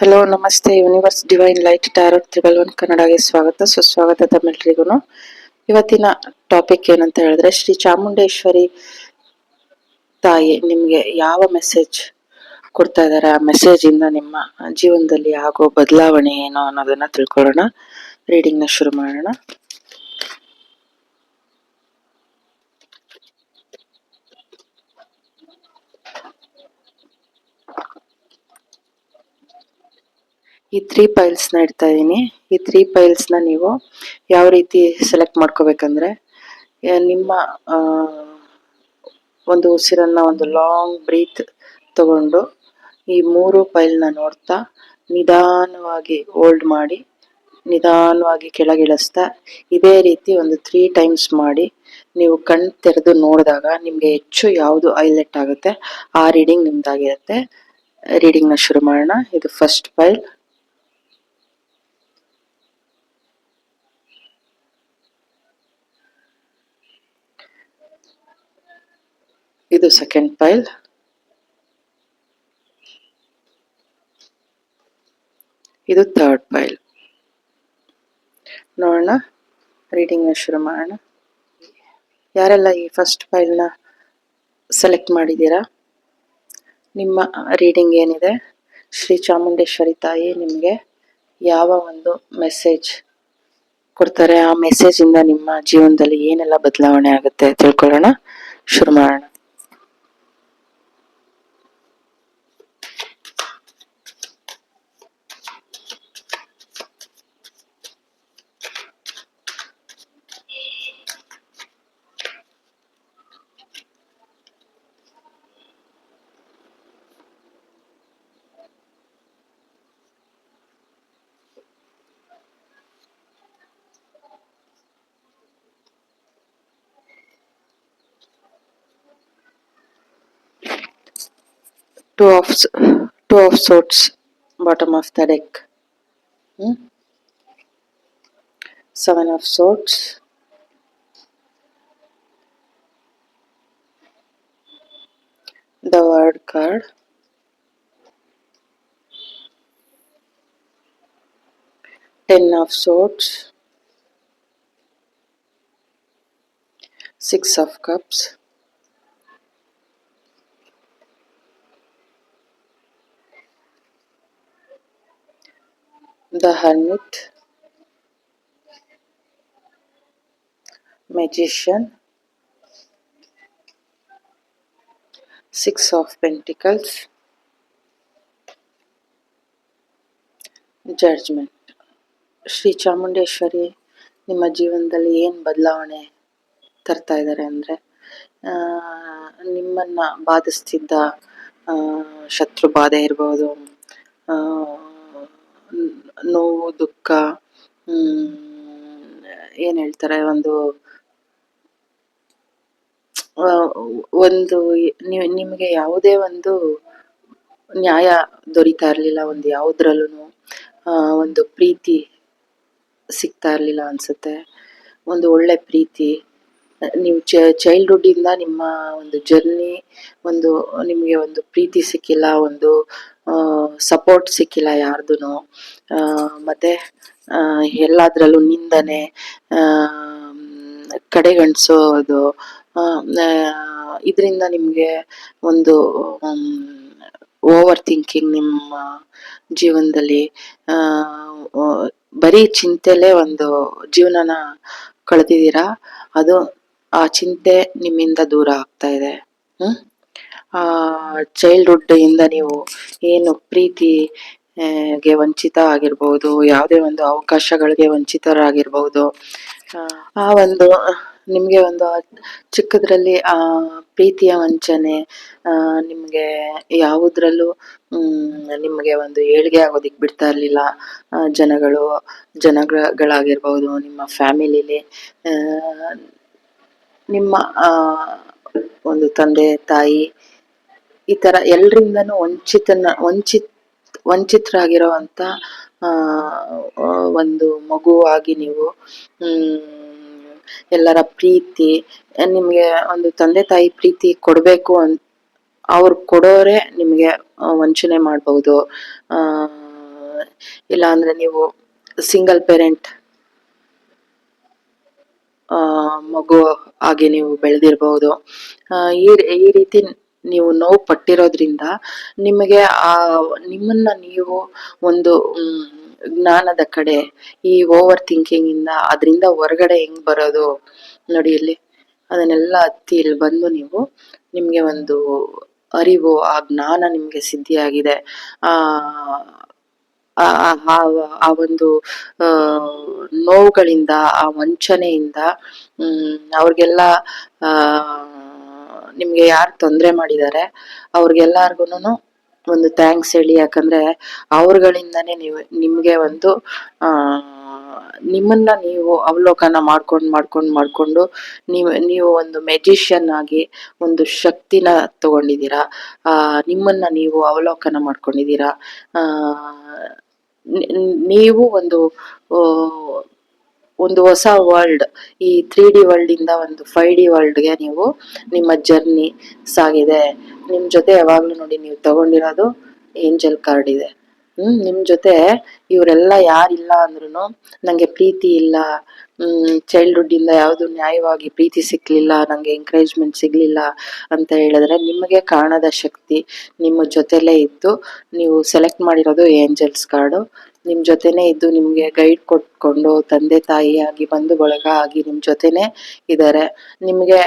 Hello ನಮಸ್ತೆ. Universe divine light tarot triple one ಕನ್ನಡಗೆ ಸ್ವಾಗತ ಸುಸ್ವಾಗತ ತಮ್ಮೆಲ್ರಿಗೂ. ಇವತ್ತಿನ ಟಾಪಿಕ್ ಏನಂತ ಹೇಳಿದ್ರೆ, ಶ್ರೀ ಚಾಮುಂಡೇಶ್ವರಿ ತಾಯಿ ನಿಮ್ಗೆ ಯಾವ ಮೆಸೇಜ್ ಕೊಡ್ತಾ ಇದಾರೆ, ಆ ಮೆಸೇಜ್ ಇಂದ ನಿಮ್ಮ ಜೀವನದಲ್ಲಿ ಆಗೋ ಬದಲಾವಣೆ ಏನು ಅನ್ನೋದನ್ನ ತಿಳ್ಕೊಳ್ಳೋಣ. ರೀಡಿಂಗ್ ನ ಶುರು ಮಾಡೋಣ. ಈ 3 ಪೈಲ್ಸ್ ನ ಇಡ್ತಾ ಇದೀನಿ. ಈ 3 ಪೈಲ್ಸ್ ನ ನೀವು ಯಾವ ರೀತಿ ಸೆಲೆಕ್ಟ್ ಮಾಡ್ಕೋಬೇಕಂದ್ರೆ, ನಿಮ್ಮ ಒಂದು ಉಸಿರನ್ನ ಒಂದು ಲಾಂಗ್ ಬ್ರೀತ್ ತಗೊಂಡು ಈ 3 ಪೈಲ್ ನ ನೋಡ್ತಾ ನಿಧಾನವಾಗಿ ಹೋಲ್ಡ್ ಮಾಡಿ ನಿಧಾನವಾಗಿ ಕೆಳಗಿಳಿಸ್ತಾ ಇದೇ ರೀತಿ ಒಂದು 3 ಟೈಮ್ಸ್ ಮಾಡಿ ನೀವು ಕಣ್ ತೆರೆದು ನೋಡಿದಾಗ ನಿಮ್ಗೆ ಹೆಚ್ಚು ಯಾವುದು ಹೈಲೈಟ್ ಆಗುತ್ತೆ ಆ ರೀಡಿಂಗ್ ನಿಮ್ದಾಗಿರುತ್ತೆ. ರೀಡಿಂಗ್ ನ ಶುರು ಮಾಡೋಣ. ಇದು ಫಸ್ಟ್ ಪೈಲ್. ಇದು ಸೆಕೆಂಡ್ ಪೈಲ್. ಇದು ಥರ್ಡ್ ಪೈಲ್. ನೋಡೋಣ, ರೀಡಿಂಗ್ ನ ಶುರು ಮಾಡೋಣ. ಯಾರೆಲ್ಲ ಈ ಫಸ್ಟ್ ಪೈಲ್ ನ ಸೆಲೆಕ್ಟ್ ಮಾಡಿದ್ದೀರಾ, ನಿಮ್ಮ ರೀಡಿಂಗ್ ಏನಿದೆ, ಶ್ರೀ ಚಾಮುಂಡೇಶ್ವರಿ ತಾಯಿ ನಿಮಗೆ ಯಾವ ಒಂದು ಮೆಸೇಜ್ ಕೊಡ್ತಾರೆ, ಆ ಮೆಸೇಜ್ ಇಂದ ನಿಮ್ಮ ಜೀವನದಲ್ಲಿ ಏನೆಲ್ಲ ಬದಲಾವಣೆ ಆಗುತ್ತೆ ತಿಳ್ಕೊಳ್ಳೋಣ. ಶುರು ಮಾಡೋಣ. Two of swords, bottom of the deck. 7 of swords, the word card, 10 of swords, 6 of cups, the hermit, magician, 6 of pentacles, judgment. Shri Chamundeshwari ನಿಮ್ಮ ಜೀವನದಲ್ಲಿ ಏನು ಬದಲಾವಣೆ ತರ್ತಾ ಇದ್ದಾರೆ ಅಂದರೆ, ನಿಮ್ಮನ್ನ ಬಾಧಿಸ್ತಿದ್ದ ಶತ್ರು ಬಾಧೆ ಇರ್ಬೋದು, ನೋವು, ದುಃಖ, ಏನು ಹೇಳ್ತಾರೆ, ಒಂದು ನಿಮಗೆ ಯಾವುದೇ ಒಂದು ನ್ಯಾಯ ದೊರೀತಾ ಇರಲಿಲ್ಲ, ಒಂದು ಯಾವುದ್ರಲ್ಲೂ ಒಂದು ಪ್ರೀತಿ ಸಿಗ್ತಾ ಇರಲಿಲ್ಲ ಅನ್ಸುತ್ತೆ. ಒಂದು ಒಳ್ಳೆ ಪ್ರೀತಿ, ನೀವು ಚೈಲ್ಡ್ಹುಡ್ ಇಂದ ನಿಮ್ಮ ಒಂದು ಜರ್ನಿ, ನಿಮಗೆ ಒಂದು ಪ್ರೀತಿ ಸಿಕ್ಕಿಲ್ಲ, ಒಂದು ಸಪೋರ್ಟ್ ಸಿಕ್ಕಿಲ್ಲ ಯಾರ್ದು, ಮತ್ತೆ ಎಲ್ಲದ್ರಲ್ಲೂ ನಿಂದನೆ, ಕಡೆಗಣಿಸೋದು, ಇದರಿಂದ ನಿಮಗೆ ಒಂದು ಓವರ್ ಥಿಂಕಿಂಗ್ ನಿಮ್ಮ ಜೀವನದಲ್ಲಿ, ಬರೀ ಚಿಂತೆಲೇ ಒಂದು ಜೀವನನ ಕಳೆದಿದ್ದೀರಾ. ಅದು ಆ ಚಿಂತೆ ನಿಮ್ಮಿಂದ ದೂರ ಆಗ್ತಾ ಇದೆ. ಚೈಲ್ಡ್ಹುಡ್ ಇಂದ ನೀವು ಏನು ಪ್ರೀತಿಗೆ ವಂಚಿತ ಆಗಿರ್ಬೋದು, ಯಾವುದೇ ಒಂದು ಅವಕಾಶಗಳಿಗೆ ವಂಚಿತರಾಗಿರ್ಬೋದು, ಆ ಒಂದು ನಿಮ್ಗೆ ಒಂದು ಚಿಕ್ಕದ್ರಲ್ಲಿ ಆ ಪ್ರೀತಿಯ ವಂಚನೆ, ನಿಮ್ಗೆ ಯಾವುದ್ರಲ್ಲೂ ನಿಮ್ಗೆ ಒಂದು ಏಳ್ಗೆ ಆಗೋದಿಕ್ ಬಿಡ್ತಾ ಇರ್ಲಿಲ್ಲ ಜನಗಳಾಗಿರ್ಬೋದು, ನಿಮ್ಮ ಫ್ಯಾಮಿಲಿಲಿ ನಿಮ್ಮ ಒಂದು ತಂದೆ ತಾಯಿ, ಈ ತರ ಎಲ್ರಿಂದನೂ ವಂಚಿತರಾಗಿರೋಂಥ ಒಂದು ಮಗುವಾಗಿ ನೀವು ಎಲ್ಲರ ಪ್ರೀತಿ, ನಿಮ್ಗೆ ಒಂದು ತಂದೆ ತಾಯಿ ಪ್ರೀತಿ ಕೊಡ್ಬೇಕು ಅವ್ರು ಕೊಡೋರೆ ನಿಮ್ಗೆ ವಂಚನೆ ಮಾಡ್ಬಹುದು. ಇಲ್ಲ ಅಂದ್ರೆ ನೀವು ಸಿಂಗಲ್ ಪೇರೆಂಟ್ ಮಗು ಆಗಿ ನೀವು ಬೆಳೆದಿರಬಹುದು. ಈ ರೀತಿ ನೀವು ನೋವು ಪಟ್ಟಿರೋದ್ರಿಂದ ನಿಮಗೆ ನಿಮ್ಮನ್ನ ನೀವು ಒಂದು ಜ್ಞಾನದ ಕಡೆ, ಈ ಓವರ್ ಥಿಂಕಿಂಗ್ ಇಂದ ಅದರಿಂದ ಹೊರಗಡೆ ಹೆಂಗ್ ಬರೋದು ನೋಡಿ ಇಲ್ಲಿ, ಅದನ್ನೆಲ್ಲ ಹತ್ತಿ ಇಲ್ಲಿ ಬಂದು ನೀವು ನಿಮ್ಗೆ ಒಂದು ಅರಿವು, ಆ ಜ್ಞಾನ ನಿಮ್ಗೆ ಸಿದ್ಧಿಯಾಗಿದೆ. ಆ ಆ ಆ ಒಂದು ನೋವುಗಳಿಂದ, ಆ ವಂಚನೆಯಿಂದ, ಅವ್ರಿಗೆಲ್ಲ ಆ ನಿಮ್ಗೆ ಯಾರು ತೊಂದರೆ ಮಾಡಿದ್ದಾರೆ ಅವ್ರಿಗೆಲ್ಲಾರ್ಗುನು ಒಂದು ಥ್ಯಾಂಕ್ಸ್ ಹೇಳಿ. ಯಾಕಂದ್ರೆ ಅವ್ರಗಳಿಂದಾನೇ ನಿಮ್ಗೆ ಒಂದು ಆ ನಿಮ್ಮನ್ನ ನೀವು ಅವಲೋಕನ ಮಾಡ್ಕೊಂಡು ನೀವು ಒಂದು ಮೆಜಿಷಿಯನ್ ಆಗಿ ಒಂದು ಶಕ್ತಿನ ತಗೊಂಡಿದ್ದೀರಾ. ನಿಮ್ಮನ್ನ ನೀವು ಅವಲೋಕನ ಮಾಡ್ಕೊಂಡಿದ್ದೀರಾ. ನೀವು ಒಂದು ಹೊಸ ವರ್ಲ್ಡ್, ಈ 3D ವರ್ಲ್ಡ್ ಇಂದ ಒಂದು 5D ವರ್ಲ್ಡ್ಗೆ ನೀವು ನಿಮ್ಮ ಜರ್ನಿ ಸಾಗಿದೆ. ನಿಮ್ ಜೊತೆ ಯಾವಾಗ್ಲೂ ನೋಡಿ, ನೀವು ತಗೊಂಡಿರೋದು ಏಂಜಲ್ ಕಾರ್ಡ್ ಇದೆ. ನಿಮ್ ಜೊತೆ ಇವರೆಲ್ಲ ಯಾರಿಲ್ಲ ಅಂದ್ರೂ, ನಂಗೆ ಪ್ರೀತಿ ಇಲ್ಲ, ಚೈಲ್ಡ್ಹುಡ್ ಇಂದ ಯಾವ್ದು ನ್ಯಾಯವಾಗಿ ಪ್ರೀತಿ ಸಿಕ್ಲಿಲ್ಲ, ನಂಗೆ ಎಂಕರೇಜ್ಮೆಂಟ್ ಸಿಗ್ಲಿಲ್ಲ ಅಂತ ಹೇಳಿದ್ರೆ, ನಿಮಗೆ ಕಾಣದ ಶಕ್ತಿ ನಿಮ್ಮ ಜೊತೆಲೇ ಇದ್ದು, ನೀವು ಸೆಲೆಕ್ಟ್ ಮಾಡಿರೋದು ಏಂಜಲ್ಸ್ ಕಾರ್ಡು. ನಿಮ್ ಜೊತೆನೆ ಇದ್ದು ನಿಮ್ಗೆ ಗೈಡ್ ಕೊಟ್ಕೊಂಡು, ತಂದೆ ತಾಯಿಯಾಗಿ ಬಂಧು ಬಳಗ ಆಗಿ ನಿಮ್ ಜೊತೆನೆ ಇದ್ದಾರೆ. ನಿಮ್ಗೆ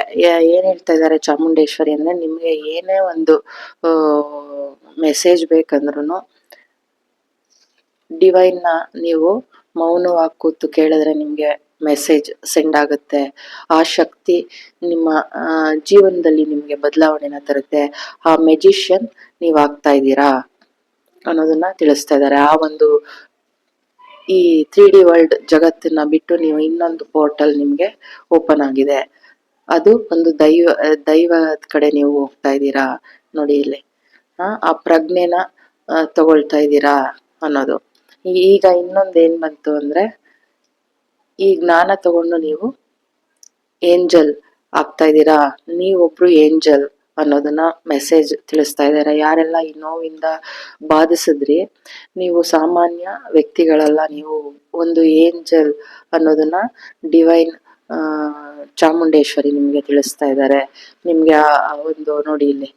ಏನ್ ಹೇಳ್ತಾ ಇದ್ದಾರೆ ಚಾಮುಂಡೇಶ್ವರಿ ಅಂದ್ರೆ, ನಿಮ್ಗೆ ಏನೇ ಒಂದು ಮೆಸೇಜ್ ಬೇಕಂದ್ರೂ ಡಿವೈನ್ ನ ನೀವು ಮೌನವಾಗಿ ಕೂತು ಕೇಳಿದ್ರೆ ನಿಮ್ಗೆ ಮೆಸೇಜ್ ಸೆಂಡ್ ಆಗುತ್ತೆ. ಆ ಶಕ್ತಿ ನಿಮ್ಮ ಜೀವನದಲ್ಲಿ ನಿಮ್ಗೆ ಬದಲಾವಣೆನ ತರುತ್ತೆ. ಆ ಮೆಜಿಷಿಯನ್ ನೀವ್ ಆಗ್ತಾ ಇದ್ದೀರಾ ಅನ್ನೋದನ್ನ ತಿಳಿಸ್ತಾ ಇದ್ದಾರೆ. ಆ ಒಂದು ಈ 3D ವರ್ಲ್ಡ್ ಜಗತ್ತನ್ನ ಬಿಟ್ಟು ನೀವು ಇನ್ನೊಂದು ಪೋರ್ಟಲ್ ನಿಮ್ಗೆ ಓಪನ್ ಆಗಿದೆ. ಅದು ಒಂದು ದೈವದ ಕಡೆ ನೀವು ಹೋಗ್ತಾ ಇದ್ದೀರಾ ನೋಡಿ ಇಲ್ಲಿ. ಆ ಪ್ರಜ್ಞೆನ ತಗೊಳ್ತಾ ಇದ್ದೀರಾ ಅನ್ನೋದು. ಈಗ ಇನ್ನೊಂದ್ ಏನ್ ಬಂತು ಅಂದ್ರೆ, ಈ ಜ್ಞಾನ ತಗೊಂಡು ನೀವು ಏಂಜಲ್ ಆಗ್ತಾ ಇದ್ದೀರಾ. ನೀವೊಬ್ರು ಏಂಜಲ್ ಅನ್ನೋದನ್ನ ಮೆಸೇಜ್ ತಿಳಿಸ್ತಾ ಇದ್ದಾರೆ. ಯಾರೆಲ್ಲ ಈ ನೋವಿಂದ ಬಾಧಿಸಿದ್ರಿ, ನೀವು ಸಾಮಾನ್ಯ ವ್ಯಕ್ತಿಗಳಲ್ಲ, ನೀವು ಒಂದು ಏಂಜಲ್ ಅನ್ನೋದನ್ನ ಡಿವೈನ್ ಚಾಮುಂಡೇಶ್ವರಿ ನಿಮ್ಗೆ ತಿಳಿಸ್ತಾ ಇದ್ದಾರೆ. ನಿಮ್ಗೆ ಆ ಒಂದು ನೋಡಿ ಇಲ್ಲಿ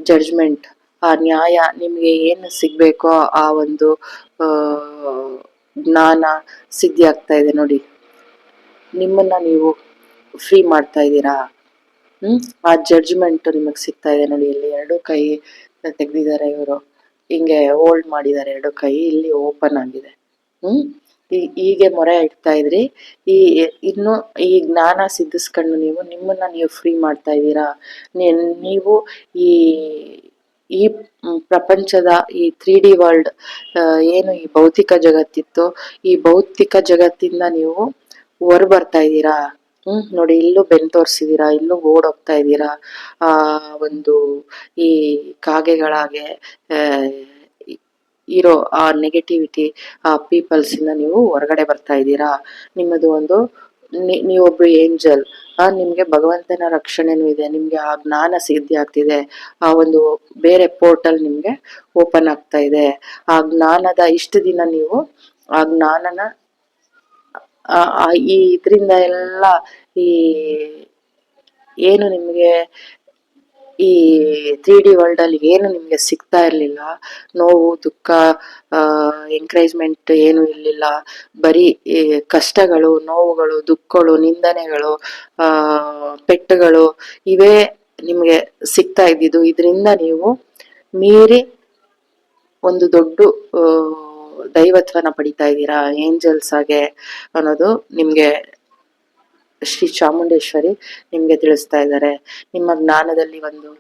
ಜಡ್ಜ್ಮೆಂಟ್, ಆ ನ್ಯಾಯ ನಿಮ್ಗೆ ಏನು ಸಿಗ್ಬೇಕೋ ಆ ಒಂದು ಜ್ಞಾನ ಸಿದ್ಧಿ ಆಗ್ತಾ ಇದೆ ನೋಡಿ. ನಿಮ್ಮನ್ನ ನೀವು ಫ್ರೀ ಮಾಡ್ತಾ ಇದ್ದೀರಾ. ಆ ಜಡ್ಜ್ಮೆಂಟ್ ನಿಮಗ್ ಸಿಗ್ತಾ ಇದೆ ನೋಡಿ. ಇಲ್ಲಿ ಎರಡು ಕೈ ತೆಗ್ದಿದ್ದಾರೆ ಇವರು, ಹಿಂಗೆ ಹೋಲ್ಡ್ ಮಾಡಿದ್ದಾರೆ ಎರಡು ಕೈ, ಇಲ್ಲಿ ಓಪನ್ ಆಗಿದೆ. ಹೀಗೆ ಮೊರೆ ಇಡ್ತಾ ಇದ್ರಿ. ಇನ್ನು ಈ ಜ್ಞಾನ ಸಿದ್ಧಿಸ್ಕೊಂಡು ನೀವು ನಿಮ್ಮನ್ನ ನೀವು ಫ್ರೀ ಮಾಡ್ತಾ ಇದ್ದೀರಾ. ನೀವು ಈ ಪ್ರಪಂಚದ ಈ 3D ವರ್ಲ್ಡ್, ಏನು ಈ ಭೌತಿಕ ಜಗತ್ತಿತ್ತು, ಈ ಭೌತಿಕ ಜಗತ್ತಿಂದ ನೀವು ಹೊರ ಬರ್ತಾ ಇದ್ದೀರಾ. ನೋಡಿ, ಇಲ್ಲೂ ಬೆನ್ ತೋರ್ಸಿದೀರಾ, ಇಲ್ಲೂ ಓಡೋಗ್ತಾ ಇದ್ದೀರಾ. ಒಂದು ಈ ಕಾಗೆಗಳಾಗೆ ಇರೋ ಆ ನೆಗೆಟಿವಿಟಿ, ಆ ಪೀಪಲ್ಸ್ ಇಂದ ನೀವು ಹೊರಗಡೆ ಬರ್ತಾ ಇದ್ದೀರಾ. ನಿಮ್ಮದು ಒಂದು ನೀವೊಬ್ರು ಏಂಜಲ್. ನಿಮ್ಗೆ ಭಗವಂತನ ರಕ್ಷಣೆನೂ ಇದೆ. ನಿಮ್ಗೆ ಆ ಜ್ಞಾನ ಸಿದ್ಧಿ ಆಗ್ತಿದೆ. ಆ ಒಂದು ಬೇರೆ ಪೋರ್ಟಲ್ ನಿಮ್ಗೆ ಓಪನ್ ಆಗ್ತಾ ಇದೆ. ಆ ಜ್ಞಾನದ ಇಷ್ಟು ದಿನ ನೀವು ಆ ಜ್ಞಾನನ ಈ ಇದ್ರಿಂದ ಎಲ್ಲ ಈ ಏನು ನಿಮ್ಗೆ ಈ 3D ವರ್ಲ್ಡ್ ಅಲ್ಲಿ ಏನು ನಿಮ್ಗೆ ಸಿಗ್ತಾ ಇರ್ಲಿಲ್ಲ, ನೋವು, ದುಃಖ, ಎಂಕರೇಜ್ಮೆಂಟ್ ಏನು ಇರ್ಲಿಲ್ಲ, ಬರೀ ಕಷ್ಟಗಳು, ನೋವುಗಳು, ದುಃಖಗಳು, ನಿಂದನೆಗಳು, ಪೆಟ್ಟುಗಳು, ಇವೇ ನಿಮ್ಗೆ ಸಿಗ್ತಾ ಇದ್ದಿದ್ದು. ಇದರಿಂದ ನೀವು ಮೀರಿ ಒಂದು ದೊಡ್ಡ ದೈವತ್ವನ ಪಡಿತಾ ಇದ್ದೀರಾ, ಏಂಜಲ್ಸ್ ಆಗೆ ಅನ್ನೋದು ನಿಮ್ಗೆ ಶ್ರೀ ಚಾಮುಂಡೇಶ್ವರಿ ನಿಮ್ಗೆ ತಿಳಿಸ್ತಾ ಇದ್ದಾರೆ. ನಿಮ್ಮ ಜ್ಞಾನದಲ್ಲಿ ಒಂದು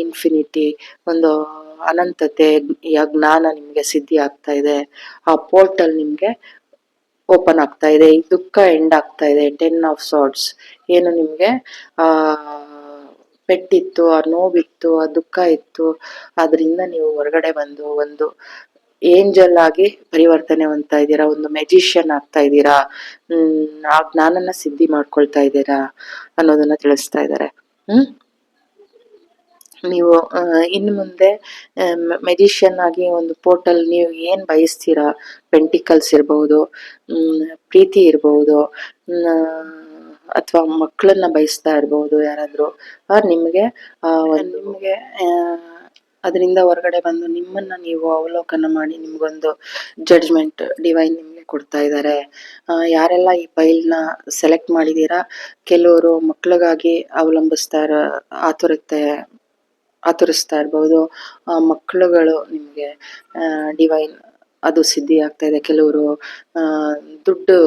ಇನ್ಫಿನಿಟಿ, ಒಂದು ಅನಂತತೆ, ಜ್ಞಾನ ನಿಮ್ಗೆ ಸಿದ್ಧಿ ಆಗ್ತಾ ಇದೆ. ಆ ಪೋರ್ಟಲ್ ನಿಮ್ಗೆ ಓಪನ್ ಆಗ್ತಾ ಇದೆ. ಈ ದುಃಖ ಎಂಡ್ ಆಗ್ತಾ ಇದೆ. 10 ಆಫ್ ಸಾರ್ಡ್ಸ್ ಏನು ನಿಮ್ಗೆ ಪೆಟ್ಟಿತ್ತು, ಆ ನೋವಿತ್ತು, ಆ ದುಃಖ ಇತ್ತು, ಅದರಿಂದ ನೀವು ಹೊರಗಡೆ ಬಂದು ಒಂದು ಏಂಜಲ್ ಆಗಿ ಪರಿವರ್ತನೆ ಹೊಂದ್ತಾ ಇದ್ದೀರಾ. ಒಂದು ಮೆಜಿಷಿಯನ್ ಆಗ್ತಾ ಇದ್ದೀರಾ. ಆ ಜ್ಞಾನನ ಸಿದ್ಧಿ ಮಾಡ್ಕೊಳ್ತಾ ಇದ್ದೀರಾ ಅನ್ನೋದನ್ನ ತಿಳಿಸ್ತಾ ಇದ್ದಾರೆ. ನೀವು ಇನ್ನು ಮುಂದೆ ಮೆಜಿಷಿಯನ್ ಆಗಿ ಒಂದು ಪೋರ್ಟಲ್ ನೀವು ಏನು ಬಯಸ್ತೀರಾ, ಪೆಂಟಿಕಲ್ಸ್ ಇರ್ಬೋದು, ಪ್ರೀತಿ ಇರ್ಬೋದು, ಅಥವಾ ಮಕ್ಕಳನ್ನ ಬಯಸ್ತಾ ಇರ್ಬೋದು ಯಾರಾದರೂ, ನಿಮಗೆ ನಿಮಗೆ ಅದರಿಂದ ಹೊರಗಡೆ ಬಂದು ನಿಮ್ಮನ್ನ ನೀವು ಅವಲೋಕನ ಮಾಡಿ ನಿಮ್ಗೊಂದು ಜಡ್ಜ್ಮೆಂಟ್ ಡಿವೈನ್ ನಿಮಗೆ ಕೊಡ್ತಾ ಇದ್ದಾರೆ. ಯಾರೆಲ್ಲ ಈ ಫೈಲ್ನ ಸೆಲೆಕ್ಟ್ ಮಾಡಿದ್ದೀರಾ, ಕೆಲವರು ಮಕ್ಕಳಿಗಾಗಿ ಆತುರಿಸ್ತಾ ಇರ್ಬೋದು, ಮಕ್ಕಳುಗಳು ನಿಮಗೆ ಡಿವೈನ್ ಅದು ಸಿದ್ಧಿ ಆಗ್ತಾ ಇದೆ. ಕೆಲವರು ದುಡ್ಡು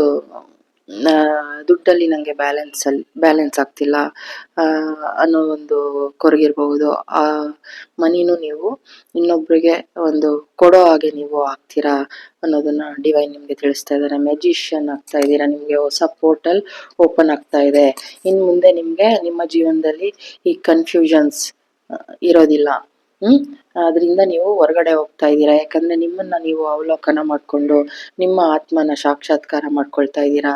ದುಡ್ಡಲ್ಲಿ ನನಗೆ ಬ್ಯಾಲೆನ್ಸ್ ಆಗ್ತಿಲ್ಲ ಅನ್ನೋ ಒಂದು ಕೊರಗಿರ್ಬಹುದು. ಆ ಮನಿನೂ ನೀವು ಇನ್ನೊಬ್ರಿಗೆ ಒಂದು ಕೊಡೋ ಹಾಗೆ ನೀವು ಆಗ್ತೀರಾ ಅನ್ನೋದನ್ನ ಡಿವೈನ್ ನಿಮ್ಗೆ ತಿಳಿಸ್ತಾ ಇದ್ದಾರೆ. ಮೆಜಿಷಿಯನ್ ಆಗ್ತಾ ಇದ್ದೀರಾ, ನಿಮ್ಗೆ ಹೊಸ ಪೋರ್ಟಲ್ ಓಪನ್ ಆಗ್ತಾ ಇದೆ. ಇನ್ ಮುಂದೆ ನಿಮ್ಗೆ ನಿಮ್ಮ ಜೀವನದಲ್ಲಿ ಈ ಕನ್ಫ್ಯೂಷನ್ಸ್ ಇರೋದಿಲ್ಲ. ಅದರಿಂದ ನೀವು ಹೊರಗಡೆ ಹೋಗ್ತಾ ಇದ್ದೀರಾ, ಯಾಕಂದ್ರೆ ನಿಮ್ಮನ್ನ ನೀವು ಅವಲೋಕನ ಮಾಡ್ಕೊಂಡು ನಿಮ್ಮ ಆತ್ಮನ ಸಾಕ್ಷಾತ್ಕಾರ ಮಾಡ್ಕೊಳ್ತಾ ಇದ್ದೀರಾ,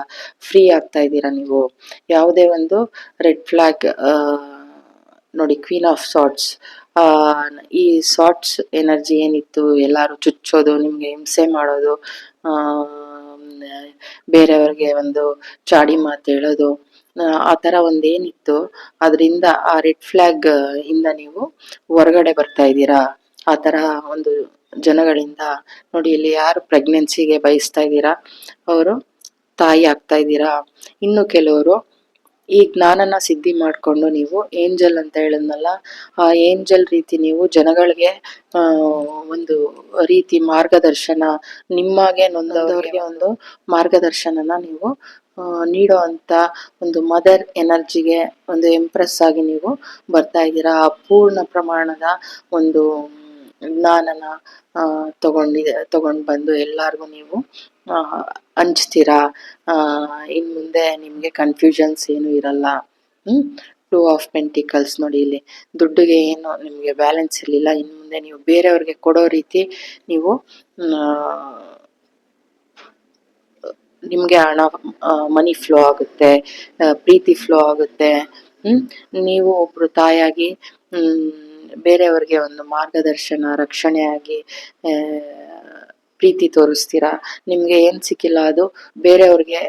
ಫ್ರೀ ಆಗ್ತಾ ಇದ್ದೀರಾ. ನೀವು ಯಾವುದೇ ಒಂದು ರೆಡ್ ಫ್ಲಾಗ್ ನೋಡಿ, ಕ್ವೀನ್ ಆಫ್ ಸಾರ್ಟ್ಸ್, ಈ ಸಾರ್ಟ್ಸ್ ಎನರ್ಜಿ ಏನಿತ್ತು, ಎಲ್ಲಾರು ಚುಚ್ಚೋದು, ನಿಮ್ಗೆ ಹಿಂಸೆ ಮಾಡೋದು, ಬೇರೆಯವ್ರಿಗೆ ಒಂದು ಚಾಡಿ ಮಾತು ಹೇಳೋದು, ಆ ತರ ಒಂದೇನಿತ್ತು, ಅದರಿಂದ ಆ ರೆಡ್ ಫ್ಲಾಗ್ ಇಂದ ನೀವು ಹೊರಗಡೆ ಬರ್ತಾ ಇದ್ದೀರಾ. ಆ ತರ ಒಂದು ಜನಗಳಿಂದ ನೋಡಿ, ಇಲ್ಲಿ ಯಾರು ಪ್ರೆಗ್ನೆನ್ಸಿಗೆ ಬಯಸ್ತಾ ಇದ್ದೀರಾ ಅವರು ತಾಯಿ ಆಗ್ತಾ ಇದ್ದೀರಾ. ಇನ್ನು ಕೆಲವರು ಈ ಜ್ಞಾನನ ಸಿದ್ಧಿ ಮಾಡ್ಕೊಂಡು ನೀವು ಏಂಜಲ್ ಅಂತ ಹೇಳಿದ್ನಲ್ಲ, ಆ ಏಂಜಲ್ ರೀತಿ ನೀವು ಜನಗಳಿಗೆ ಒಂದು ರೀತಿ ಮಾರ್ಗದರ್ಶನ, ನಿಮ್ಮಾಗೆ ನೊಂದವರಿಗೆ ಒಂದು ಮಾರ್ಗದರ್ಶನನ ನೀವು ನೀಡೋ ಅಂತ ಒಂದು ಮದರ್ ಎನರ್ಜಿಗೆ ಒಂದು ಎಂಪ್ರೆಸ್ ಆಗಿ ನೀವು ಬರ್ತಾ ಇದ್ದೀರಾ. ಪೂರ್ಣ ಪ್ರಮಾಣದ ಒಂದು ಜ್ಞಾನನ ತಗೊಂಡು ಬಂದು ಎಲ್ಲಾರ್ಗು ನೀವು ಹಂಚ್ತೀರಾ. ಇನ್ ಮುಂದೆ ನಿಮ್ಗೆ ಕನ್ಫ್ಯೂಷನ್ಸ್ ಏನು ಇರಲ್ಲ. ಟೂ ಆಫ್ ಪೆಂಟಿಕಲ್ಸ್ ನೋಡಿ, ಇಲ್ಲಿ ದುಡ್ಡಿಗೆ ಏನು ನಿಮ್ಗೆ ಬ್ಯಾಲೆನ್ಸ್ ಇರಲಿಲ್ಲ, ಇನ್ ಮುಂದೆ ನೀವು ಬೇರೆಯವ್ರಿಗೆ ಕೊಡೋ ರೀತಿ ನೀವು ನಿಮ್ಗೆ ಹಣ, ಮನಿ ಫ್ಲೋ ಆಗುತ್ತೆ, ಪ್ರೀತಿ ಫ್ಲೋ ಆಗುತ್ತೆ. ನೀವು ಒಬ್ರು ತಾಯಾಗಿ ಬೇರೆಯವ್ರಿಗೆ ಒಂದು ಮಾರ್ಗದರ್ಶನ, ರಕ್ಷಣೆಯಾಗಿ ಪ್ರೀತಿ ತೋರಿಸ್ತೀರಾ. ನಿಮ್ಗೆ ಏನ್ ಸಿಕ್ಕಿಲ್ಲ ಅದು ಬೇರೆಯವ್ರಿಗೆ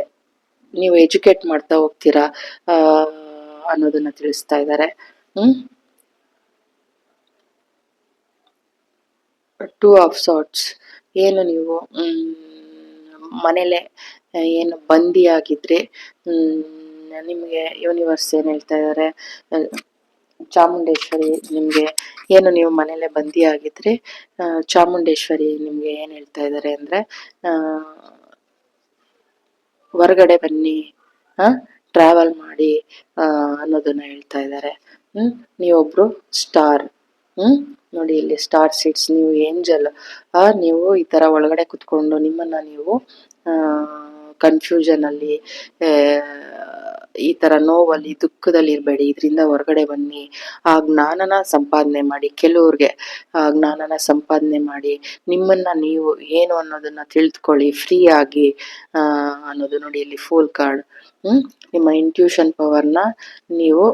ನೀವು ಎಜುಕೇಟ್ ಮಾಡ್ತಾ ಹೋಗ್ತೀರಾ ಅನ್ನೋದನ್ನ ತಿಳಿಸ್ತಾ ಇದ್ದಾರೆ. ಟೂ ಆಫ್ ಸಾರ್ಟ್ಸ್, ಏನು ನೀವು ಮನೇಲೆ ಏನು ಬಂದಿಯಾಗಿದ್ರೆ, ನಿಮ್ಗೆ ಯೂನಿವರ್ಸ್ ಏನ್ ಹೇಳ್ತಾ ಇದ್ದಾರೆ, ಚಾಮುಂಡೇಶ್ವರಿ ನಿಮ್ಗೆ ಏನು ನೀವು ಮನೇಲೆ ಬಂದಿಯಾಗಿದ್ರೆ, ಚಾಮುಂಡೇಶ್ವರಿ ನಿಮ್ಗೆ ಏನ್ ಹೇಳ್ತಾ ಇದ್ದಾರೆ ಅಂದ್ರೆ, ಹೊರಗಡೆ ಬನ್ನಿ, ಟ್ರಾವೆಲ್ ಮಾಡಿ ಅನ್ನೋದನ್ನ ಹೇಳ್ತಾ ಇದ್ದಾರೆ. ನೀವೊಬ್ರು ಸ್ಟಾರ್. ನೋಡಿ, ಇಲ್ಲಿ ಸ್ಟಾರ್ ಸೀಡ್ಸ್, ನೀವು ಏಂಜಲ್. ನೀವು ಈ ತರ ಒಳಗಡೆ ಕುತ್ಕೊಂಡು ನಿಮ್ಮನ್ನ ನೀವು ಕನ್ಫ್ಯೂಷನ್ ಅಲ್ಲಿ, ಈ ತರ ನೋವಲ್ಲಿ, ದುಃಖದಲ್ಲಿ ಇರ್ಬೇಡಿ, ಇದರಿಂದ ಹೊರಗಡೆ ಬನ್ನಿ. ಆ ಜ್ಞಾನನ ಸಂಪಾದನೆ ಮಾಡಿ, ಕೆಲವ್ರಿಗೆ ಆ ಜ್ಞಾನನ ಸಂಪಾದನೆ ಮಾಡಿ, ನಿಮ್ಮನ್ನ ನೀವು ಏನು ಅನ್ನೋದನ್ನ ತಿಳಿದುಕೊಳ್ಳಿ, ಫ್ರೀ ಆಗಿ ಅನ್ನೋದು. ನೋಡಿ, ಇಲ್ಲಿ ಫೂಲ್ ಕಾರ್ಡ್. ನಿಮ್ಮ ಇಂಟ್ಯೂಷನ್ ಪವರ್ನ ನೀವು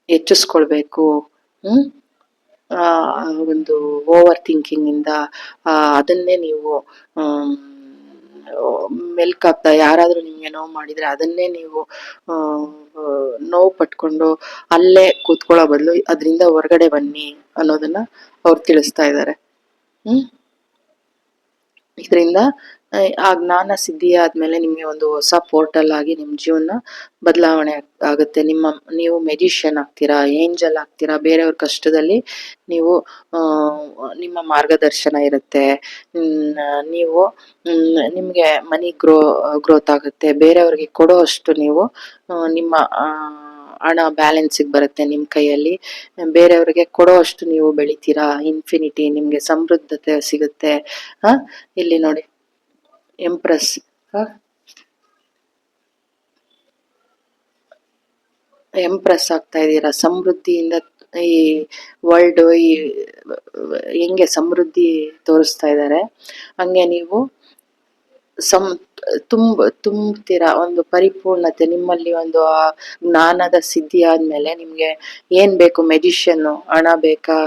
ಹೆಚ್ಚಿಸ್ಕೊಳ್ಬೇಕು. ಒಂದು ಓವರ್ ಥಿಂಕಿಂಗ್ ಇಂದ ಅದನ್ನೇ ನೀವು ಮೆಲ್ಕಾಗ್ತಾ, ಯಾರಾದ್ರೂ ನಿಮ್ಗೆ ನೋವು ಮಾಡಿದ್ರೆ ಅದನ್ನೇ ನೀವು ನೋವು ಪಟ್ಕೊಂಡು ಅಲ್ಲೇ ಕೂತ್ಕೊಳ್ಳೋ ಬದಲು ಅದರಿಂದ ಹೊರಗಡೆ ಬನ್ನಿ ಅನ್ನೋದನ್ನ ಅವ್ರು ತಿಳಿಸ್ತಾ ಇದ್ದಾರೆ. ಇದರಿಂದ ಆ ಜ್ಞಾನ ಸಿದ್ಧಿ ಆದ್ಮೇಲೆ ನಿಮ್ಗೆ ಒಂದು ಹೊಸ ಪೋರ್ಟಲ್ ಆಗಿ ನಿಮ್ ಜೀವನ ಬದಲಾವಣೆ ಆಗುತ್ತೆ. ನೀವು ಮೆಜಿಷಿಯನ್ ಆಗ್ತೀರಾ, ಏಂಜಲ್ ಆಗ್ತೀರಾ. ಬೇರೆಯವ್ರ ಕಷ್ಟದಲ್ಲಿ ನೀವು ನಿಮ್ಮ ಮಾರ್ಗದರ್ಶನ ಇರುತ್ತೆ. ನೀವು ನಿಮ್ಗೆ ಮನಿ ಗ್ರೋತ್ ಆಗುತ್ತೆ. ಬೇರೆಯವ್ರಿಗೆ ಕೊಡೋ ಅಷ್ಟು ನೀವು ನಿಮ್ಮ ಹಣ ಬ್ಯಾಲೆನ್ಸಿಗೆ ಬರುತ್ತೆ ನಿಮ್ ಕೈಯಲ್ಲಿ. ಬೇರೆಯವ್ರಿಗೆ ಕೊಡೋ ಅಷ್ಟು ನೀವು ಬೆಳಿತೀರಾ. ಇನ್ಫಿನಿಟಿ, ನಿಮ್ಗೆ ಸಮೃದ್ಧತೆ ಸಿಗುತ್ತೆ. ಇಲ್ಲಿ ನೋಡಿ, ಎಂಪ್ರೆಸ್, ಎಂಪ್ರೆಸ್ ಆಗ್ತಾ ಇದ್ದೀರಾ. ಸಮೃದ್ಧಿಯಿಂದ ಈ ವರ್ಲ್ಡ್ ಹೆಂಗೆ ಸಮೃದ್ಧಿ ತೋರಿಸ್ತಾ ಇದ್ದಾರೆ, ಹಂಗೆ ನೀವು ತುಂಬ್ತೀರಾ, ಒಂದು ಪರಿಪೂರ್ಣತೆ ನಿಮ್ಮಲ್ಲಿ, ಒಂದು ಆ ಜ್ಞಾನದ ಸಿದ್ಧಿ ಆದ್ಮೇಲೆ ನಿಮ್ಗೆ ಏನ್ ಬೇಕು, ಮೆಜಿಷಿಯನ್, ಹಣ ಬೇಕಾ,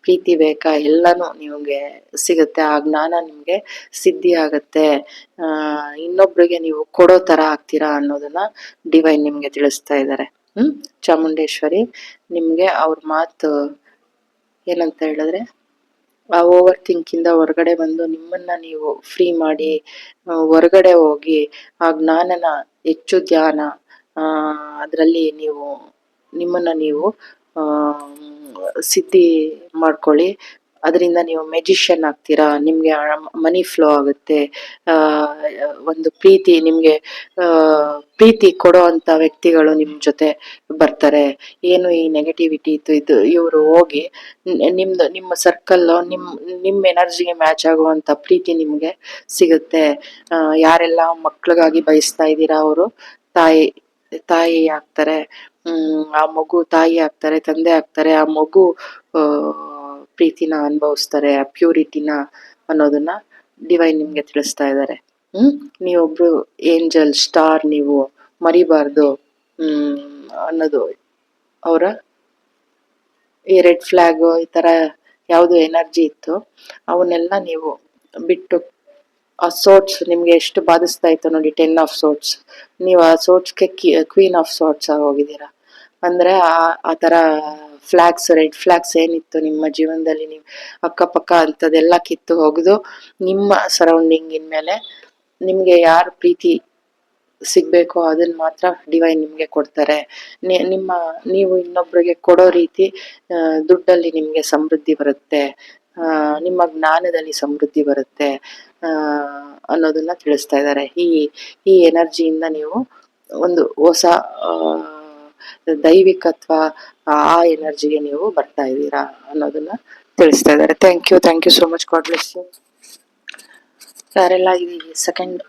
ಪ್ರೀತಿ ಬೇಕಾ, ಎಲ್ಲಾನು ನಿಮ್ಗೆ ಸಿಗುತ್ತೆ. ಆ ಜ್ಞಾನ ನಿಮ್ಗೆ ಸಿದ್ಧಿ ಆಗತ್ತೆ. ಇನ್ನೊಬ್ರಿಗೆ ನೀವು ಕೊಡೋ ತರ ಆಗ್ತೀರಾ ಅನ್ನೋದನ್ನ ಡಿವೈನ್ ನಿಮ್ಗೆ ತಿಳಿಸ್ತಾ ಇದ್ದಾರೆ. ಚಾಮುಂಡೇಶ್ವರಿ ನಿಮ್ಗೆ ಅವ್ರ ಮಾತು ಏನಂತ ಹೇಳಿದ್ರೆ, ಆ ಓವರ್ ಥಿಂಕಿಂದ ಹೊರಗಡೆ ಬಂದು ನಿಮ್ಮನ್ನ ನೀವು ಫ್ರೀ ಮಾಡಿ, ಹೊರಗಡೆ ಹೋಗಿ ಆ ಜ್ಞಾನನ ಹೆಚ್ಚು ಧ್ಯಾನ, ಅದರಲ್ಲಿ ನೀವು ನಿಮ್ಮನ್ನ ನೀವು ಸಿದ್ಧಿ ಮಾಡ್ಕೊಳ್ಳಿ. ಅದರಿಂದ ನೀವು ಮೆಜಿಷಿಯನ್ ಆಗ್ತೀರಾ, ನಿಮ್ಗೆ ಮನಿ ಫ್ಲೋ ಆಗುತ್ತೆ. ಒಂದು ಪ್ರೀತಿ ನಿಮ್ಗೆ ಪ್ರೀತಿ ಕೊಡೋ ಅಂತ ವ್ಯಕ್ತಿಗಳು ನಿಮ್ ಜೊತೆ ಬರ್ತಾರೆ. ಏನು ಈ ನೆಗೆಟಿವಿಟಿ ಇದು ಇವರು ಹೋಗಿ ನಿಮ್ಮ ಸರ್ಕಲ್, ನಿಮ್ ಎನರ್ಜಿಗೆ ಮ್ಯಾಚ್ ಆಗುವಂತ ಪ್ರೀತಿ ನಿಮ್ಗೆ ಸಿಗುತ್ತೆ. ಯಾರೆಲ್ಲ ಮಕ್ಳಿಗಾಗಿ ಬಯಸ್ತಾ ಇದ್ದೀರಾ ಅವರು ತಾಯಿ ಆಗ್ತಾರೆ. ಆ ಮಗು ತಾಯಿ ಆಗ್ತಾರೆ, ತಂದೆ ಆಗ್ತಾರೆ. ಆ ಮಗು ಪ್ರೀತಿನ ಅನುಭವಿಸ್ತಾರೆ, ಆ ಪ್ಯೂರಿಟಿನ ಅನ್ನೋದನ್ನ ಡಿವೈನ್ ನಿಮ್ಗೆ ತಿಳಿಸ್ತಾ ಇದ್ದಾರೆ. ನೀವೊಬ್ರು ಏಂಜಲ್ ಸ್ಟಾರ್, ನೀವು ಮರಿಬಾರ್ದು ಅನ್ನೋದು ಅವರ ಈ ರೆಡ್ ಫ್ಲಾಗ್, ಈ ತರ ಯಾವ್ದು ಎನರ್ಜಿ ಇತ್ತು ಅವನ್ನೆಲ್ಲ ನೀವು ಬಿಟ್ಟು, ಆ ಸೋಟ್ಸ್ ನಿಮ್ಗೆ ಎಷ್ಟು ಬಾಧಿಸ್ತಾ ಇತ್ತು ನೋಡಿ, 10 ಆಫ್ ಸೋಟ್ಸ್, ನೀವು ಆ ಸೋಟ್ಸ್ಗೆ ಕ್ವೀನ್ ಆಫ್ ಸೋಟ್ಸ್ ಹೋಗಿದ್ದೀರಾ. ಅಂದ್ರೆ ಆ ತರ ಫ್ಲಾಗ್ಸ್, ರೆಡ್ ಫ್ಲಾಗ್ಸ್ ಏನಿತ್ತು ನಿಮ್ಮ ಜೀವನದಲ್ಲಿ, ನೀವು ಅಕ್ಕಪಕ್ಕ ಅಂತದೆಲ್ಲ ಕಿತ್ತು ಹೋಗುದು. ನಿಮ್ಮ ಸರೌಂಡಿಂಗ್ ಮೇಲೆ ನಿಮ್ಗೆ ಯಾರು ಪ್ರೀತಿ ಸಿಗ್ಬೇಕೋ ಅದನ್ನ ಮಾತ್ರ ಡಿವೈನ್ ನಿಮ್ಗೆ ಕೊಡ್ತಾರೆ. ನೀವು ಇನ್ನೊಬ್ರಿಗೆ ಕೊಡೋ ರೀತಿ ದುಡ್ಡಲ್ಲಿ ನಿಮ್ಗೆ ಸಮೃದ್ಧಿ ಬರುತ್ತೆ, ನಿಮ್ಮ ಜ್ಞಾನದಲ್ಲಿ ಸಮೃದ್ಧಿ ಬರುತ್ತೆ ಅನ್ನೋದನ್ನ ತಿಳಿಸ್ತಾ ಇದ್ದಾರೆ. ಈ ಎನರ್ಜಿಯಿಂದ ನೀವು ಒಂದು ಹೊಸ ದೈವಿಕತ್ವ, ಆ ಎನರ್ಜಿಗೆ ನೀವು ಬರ್ತಾ ಇದ್ದೀರಾ ಅನ್ನೋದನ್ನ ತಿಳಿಸ್ತಾ ಇದ್ದಾರೆ. Thank you so much. God bless you. ಯಾರೆಲ್ಲ ಈ ಸೆಕೆಂಡ್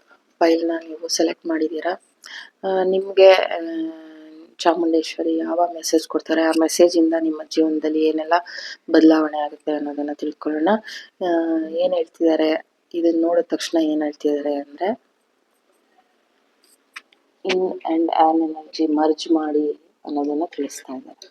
ಫೈಲ್ನ ನೀವು ಸೆಲೆಕ್ಟ್ ಮಾಡಿದ್ದೀರಾ, ನಿಮ್ಗೆ ಚಾಮುಂಡೇಶ್ವರಿ ಯಾವ ಮೆಸೇಜ್ ಕೊಡ್ತಾರೆ, ಆ ಮೆಸೇಜ್ ಇಂದ ನಿಮ್ಮ ಜೀವನದಲ್ಲಿ ಏನೆಲ್ಲ ಬದಲಾವಣೆ ಆಗುತ್ತೆ ಅನ್ನೋದನ್ನ ತಿಳ್ಕೊಳ್ಳೋಣ. ಏನ್ ಹೇಳ್ತಿದ್ದಾರೆ, ಇದನ್ನ ನೋಡಿದ ತಕ್ಷಣ ಏನ್ ಹೇಳ್ತಿದ್ದಾರೆ ಅಂದ್ರೆ, ಇನ್ ಅಂಡ್ ಆನ್ ಎನರ್ಜಿ ಮರ್ಜ್ ಮಾಡಿ ಅನ್ನೋದನ್ನ ತಿಳಿಸ್ತಾ ಇದ್ದಾರೆ.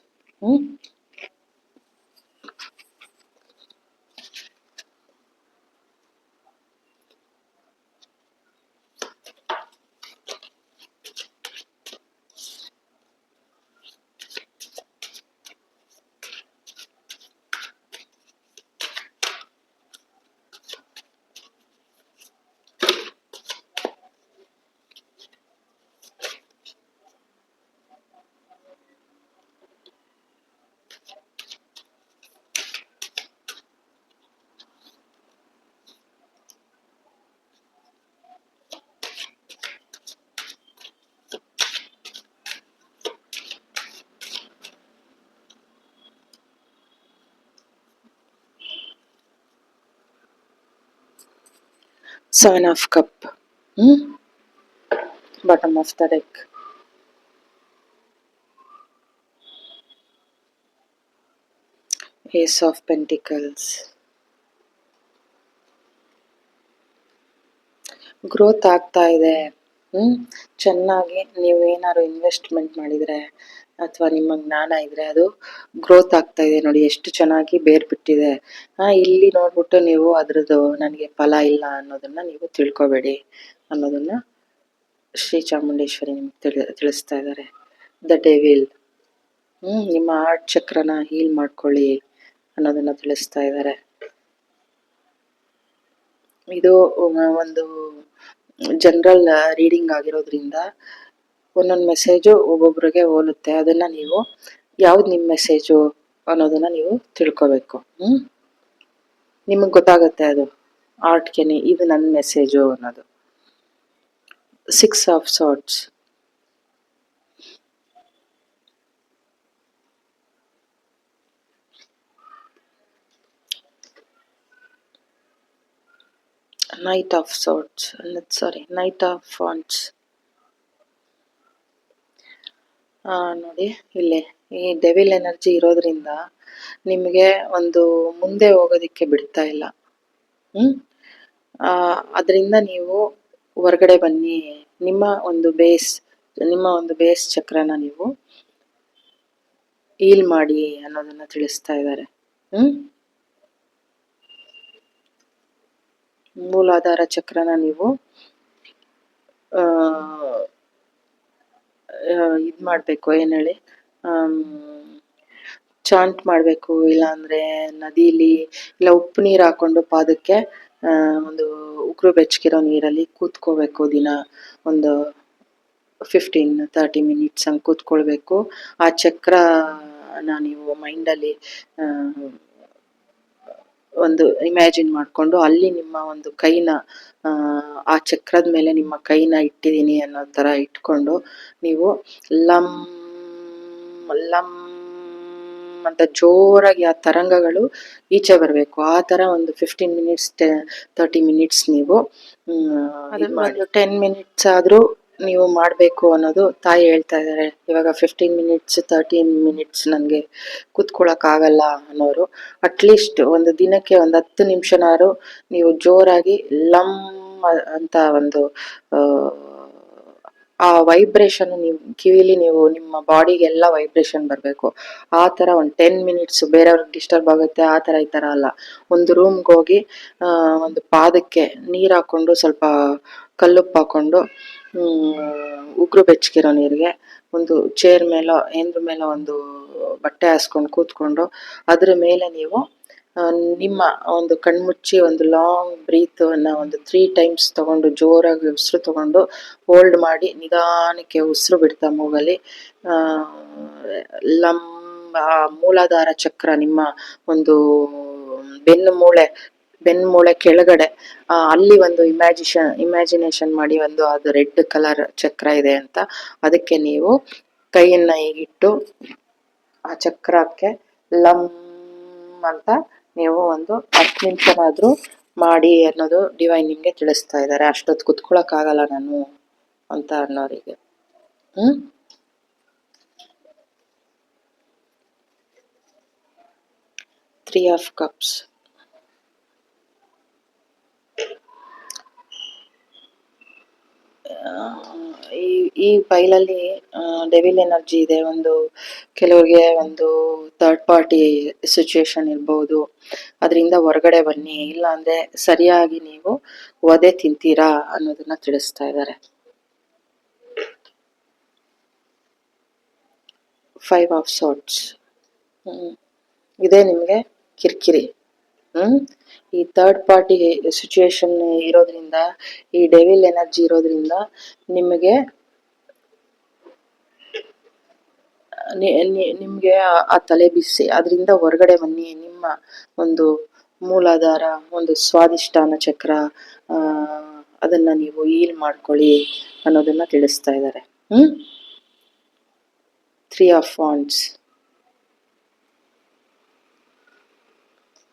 Seven of Cup, bottom of the deck. Ace of Pentacles. Growth ಆಗ್ತಾ ಇದೆ. ಚೆನ್ನಾಗಿ ನೀವು ಏನಾದ್ರು ಇನ್ವೆಸ್ಟ್ಮೆಂಟ್ ಮಾಡಿದ್ರೆ ಅಥವಾ ನಿಮ್ಮ ಜ್ಞಾನ ಇದ್ರೆ ಅದು ಗ್ರೋತ್ ಆಗ್ತಾ ಇದೆ ನೋಡಿ, ಎಷ್ಟು ಚೆನ್ನಾಗಿ ಬೇರ್ ಬಿಟ್ಟಿದೆ. ಇಲ್ಲಿ ನೋಡ್ಬಿಟ್ಟು ನೀವು ಅದ್ರದ್ದು ನನಗೆ ಫಲ ಇಲ್ಲ ಅನ್ನೋದನ್ನ ನೀವು ತಿಳ್ಕೊಬೇಡಿ ಅನ್ನೋದನ್ನ ಶ್ರೀ ಚಾಮುಂಡೇಶ್ವರಿ ನಿಮ್ಗೆ ತಿಳಿಸ್ತಾ ಇದ್ದಾರೆ. ದ ಡೆವಿಲ್, ನಿಮ್ಮ ಹಾರ್ಟ್ ಚಕ್ರನ ಹೀಲ್ ಮಾಡ್ಕೊಳ್ಳಿ ಅನ್ನೋದನ್ನ ತಿಳಿಸ್ತಾ ಇದ್ದಾರೆ. ಇದು ಒಂದು ಜನರಲ್ ರೀಡಿಂಗ್ ಆಗಿರೋದ್ರಿಂದ ಒಂದೊಂದು ಮೆಸೇಜು ಒಬ್ಬೊಬ್ರಿಗೆ ಹೋಲುತ್ತೆ. ಅದನ್ನ ನೀವು ಯಾವ್ದು ನಿಮ್ಮ ಮೆಸೇಜು ಅನ್ನೋದನ್ನ ನೀವು ತಿಳ್ಕೊಬೇಕು. ನಿಮಗೆ ಗೊತ್ತಾಗುತ್ತೆ ಅದು ಆರ್ಟ್ಗೆನೆ ಇದು ನನ್ನ ಮೆಸೇಜು ಅನ್ನೋದು. 6 of swords, Knight of Swords, Knight of Wands. ನೋಡಿ ಇಲ್ಲಿ ಈ ಡೆವಿಲ್ ಎನರ್ಜಿ ಇರೋದ್ರಿಂದ ನಿಮಗೆ ಒಂದು ಮುಂದೆ ಹೋಗೋದಿಕ್ಕೆ ಬಿಡ್ತಾ ಇಲ್ಲ. ಅದರಿಂದ ನೀವು ಹೊರಗಡೆ ಬನ್ನಿ, ನಿಮ್ಮ ಒಂದು ಬೇಸ್ ಚಕ್ರನ ನೀವು ಹೀಲ್ ಮಾಡಿ ಅನ್ನೋದನ್ನ ತಿಳಿಸ್ತಾ ಇದ್ದಾರೆ. ಮೂಲಾಧಾರ ಚಕ್ರನ ನೀವು ಇದ್ ಮಾಡ್ಬೇಕು, ಏನ್ ಹೇಳಿ, ಚಾಂಟ್ ಮಾಡ್ಬೇಕು, ಇಲ್ಲ ಅಂದ್ರೆ ನದಿಲಿ ಇಲ್ಲ ಉಪ್ಪು ನೀರ್ ಹಾಕೊಂಡು ಪಾದಕ್ಕೆ ಒಂದು ಉಗುರು ಬೆಚ್ಚಗಿರೋ ನೀರಲ್ಲಿ ಕೂತ್ಕೋಬೇಕು. ದಿನ ಒಂದು 15-30 ಮಿನಿಟ್ಸ್ ಹಂಗೆ ಕೂತ್ಕೊಳ್ಬೇಕು. ಆ ಚಕ್ರನ ನೀವು ಮೈಂಡಲ್ಲಿ ಒಂದು ಇಮ್ಯಾಜಿನ್ ಮಾಡ್ಕೊಂಡು ಅಲ್ಲಿ ನಿಮ್ಮ ಒಂದು ಕೈನ ಆ ಚಕ್ರದ ಮೇಲೆ ನಿಮ್ಮ ಕೈನ ಇಟ್ಟಿದ್ದೀನಿ ಅನ್ನೋ ತರ ಇಟ್ಕೊಂಡು ನೀವು ಲಂ ಲಂ ಅಂತ ಜೋರಾಗಿ ಆ ತರಂಗಗಳು ಈಚೆ ಬರಬೇಕು. ಆ ತರ ಒಂದು 15-30 ಮಿನಿಟ್ಸ್ ನೀವು 10 ಮಿನಿಟ್ಸ್ ಆದ್ರೂ ನೀವು ಮಾಡಬೇಕು ಅನ್ನೋದು ತಾಯಿ ಹೇಳ್ತಾ ಇದ್ದಾರೆ. ಇವಾಗ 15-30 ಮಿನಿಟ್ಸ್ ನನಗೆ ಕೂತ್ಕೊಳ್ಳೋಕೆ ಆಗಲ್ಲ ಅನ್ನೋರು ಅಟ್ಲೀಸ್ಟ್ ಒಂದು ದಿನಕ್ಕೆ ಒಂದು 10 ನಿಮಿಷನಾದ್ರು ನೀವು ಜೋರಾಗಿ ಲಂ ಅಂತ ಒಂದು ಆ ವೈಬ್ರೇಷನ್ ನೀವು ಕಿವಿಲಿ ನೀವು ನಿಮ್ಮ ಬಾಡಿಗೆಲ್ಲ ವೈಬ್ರೇಷನ್ ಬರಬೇಕು. ಆ ತರ ಒಂದು 10 ಮಿನಿಟ್ಸ್. ಬೇರೆಯವ್ರಿಗೆ ಡಿಸ್ಟರ್ಬ್ ಆಗುತ್ತೆ ಆ ತರ ಈ ತರ ಅಲ್ಲ. ಒಂದು ರೂಮ್ಗೆ ಹೋಗಿ ಒಂದು ಪಾದಕ್ಕೆ ನೀರ್ ಹಾಕೊಂಡು ಸ್ವಲ್ಪ ಕಲ್ಲುಪ್ಪು ಹಾಕೊಂಡು ಉಗುರು ಬೆಚ್ಚಗಿರೋ ನೀರಿಗೆ ಒಂದು ಚೇರ್ ಮೇಲೋ ಏನ್ರ ಮೇಲೋ ಒಂದು ಬಟ್ಟೆ ಹಾಸ್ಕೊಂಡು ಕೂತ್ಕೊಂಡು ಅದ್ರ ಮೇಲೆ ನೀವು ನಿಮ್ಮ ಒಂದು ಕಣ್ಮುಚ್ಚಿ ಒಂದು ಲಾಂಗ್ ಬ್ರೀತ್ ಅನ್ನ ಒಂದು 3 ಟೈಮ್ಸ್ ತಗೊಂಡು ಜೋರಾಗಿ ಉಸಿರು ತಗೊಂಡು ಹೋಲ್ಡ್ ಮಾಡಿ ನಿಧಾನಕ್ಕೆ ಉಸಿರು ಬಿಡ್ತಾ ಮೂಗಲ್ಲಿ ಮೂಲಾಧಾರ ಚಕ್ರ ನಿಮ್ಮ ಒಂದು ಬೆನ್ನು ಮೂಳೆ ಕೆಳಗಡೆ ಅಲ್ಲಿ ಒಂದು ಇಮ್ಯಾಜಿನೇಷನ್ ಮಾಡಿ ಒಂದು ಅದು ರೆಡ್ ಕಲರ್ ಚಕ್ರ ಇದೆ ಅಂತ. ಅದಕ್ಕೆ ನೀವು ಕೈಯನ್ನ ಹೀಗಿಟ್ಟು ಆ ಚಕ್ರಕ್ಕೆ ಲಂ ಅಂತ ನೀವು ಒಂದು 10 ನಿಮಿಷನಾದ್ರೂ ಮಾಡಿ ಅನ್ನೋದು ಡಿವೈನ್ ನಿಮ್ಗೆ ತಿಳಿಸ್ತಾ ಇದ್ದಾರೆ. ಅಷ್ಟೊತ್ತು ಕುತ್ಕೊಳಕ್ ಆಗಲ್ಲ ನಾನು ಅಂತ ಅನ್ನೋರಿಗೆ 3 of cups. ಈ ಫೈಲಲ್ಲಿ ಡೆವಿಲ್ ಎನರ್ಜಿ ಇದೆ. ಒಂದು ಕೆಲವ್ರಿಗೆ ಒಂದು ಥರ್ಡ್ ಪಾರ್ಟಿ ಸಿಚುವೇಶನ್ ಇರ್ಬೋದು, ಅದರಿಂದ ಹೊರಗಡೆ ಬನ್ನಿ, ಇಲ್ಲ ಅಂದ್ರೆ ಸರಿಯಾಗಿ ನೀವು ವಧೆ ತಿಂತೀರಾ ಅನ್ನೋದನ್ನ ತಿಳಿಸ್ತಾ ಇದ್ದಾರೆ. 5 of swords. ಇದೇ ನಿಮ್ಗೆ ಕಿರಿಕಿರಿ. ಈ ಥರ್ಡ್ ಪಾರ್ಟಿ ಸಿಚುವೇಶನ್ ಇರೋದ್ರಿಂದ, ಈ ಡೆವಿಲ್ ಎನರ್ಜಿ ಇರೋದ್ರಿಂದ ನಿಮಗೆ ಆ ತಲೆ ಬಿಸಿ. ಅದರಿಂದ ಹೊರಗಡೆ ಬನ್ನಿ. ನಿಮ್ಮ ಒಂದು ಮೂಲಾಧಾರ, ಒಂದು ಸ್ವಾದಿಷ್ಠಾನ ಚಕ್ರ, ಅದನ್ನ ನೀವು ಹೀಲ್ ಮಾಡ್ಕೊಳ್ಳಿ ಅನ್ನೋದನ್ನ ತಿಳಿಸ್ತಾ ಇದ್ದಾರೆ. 3 of wands.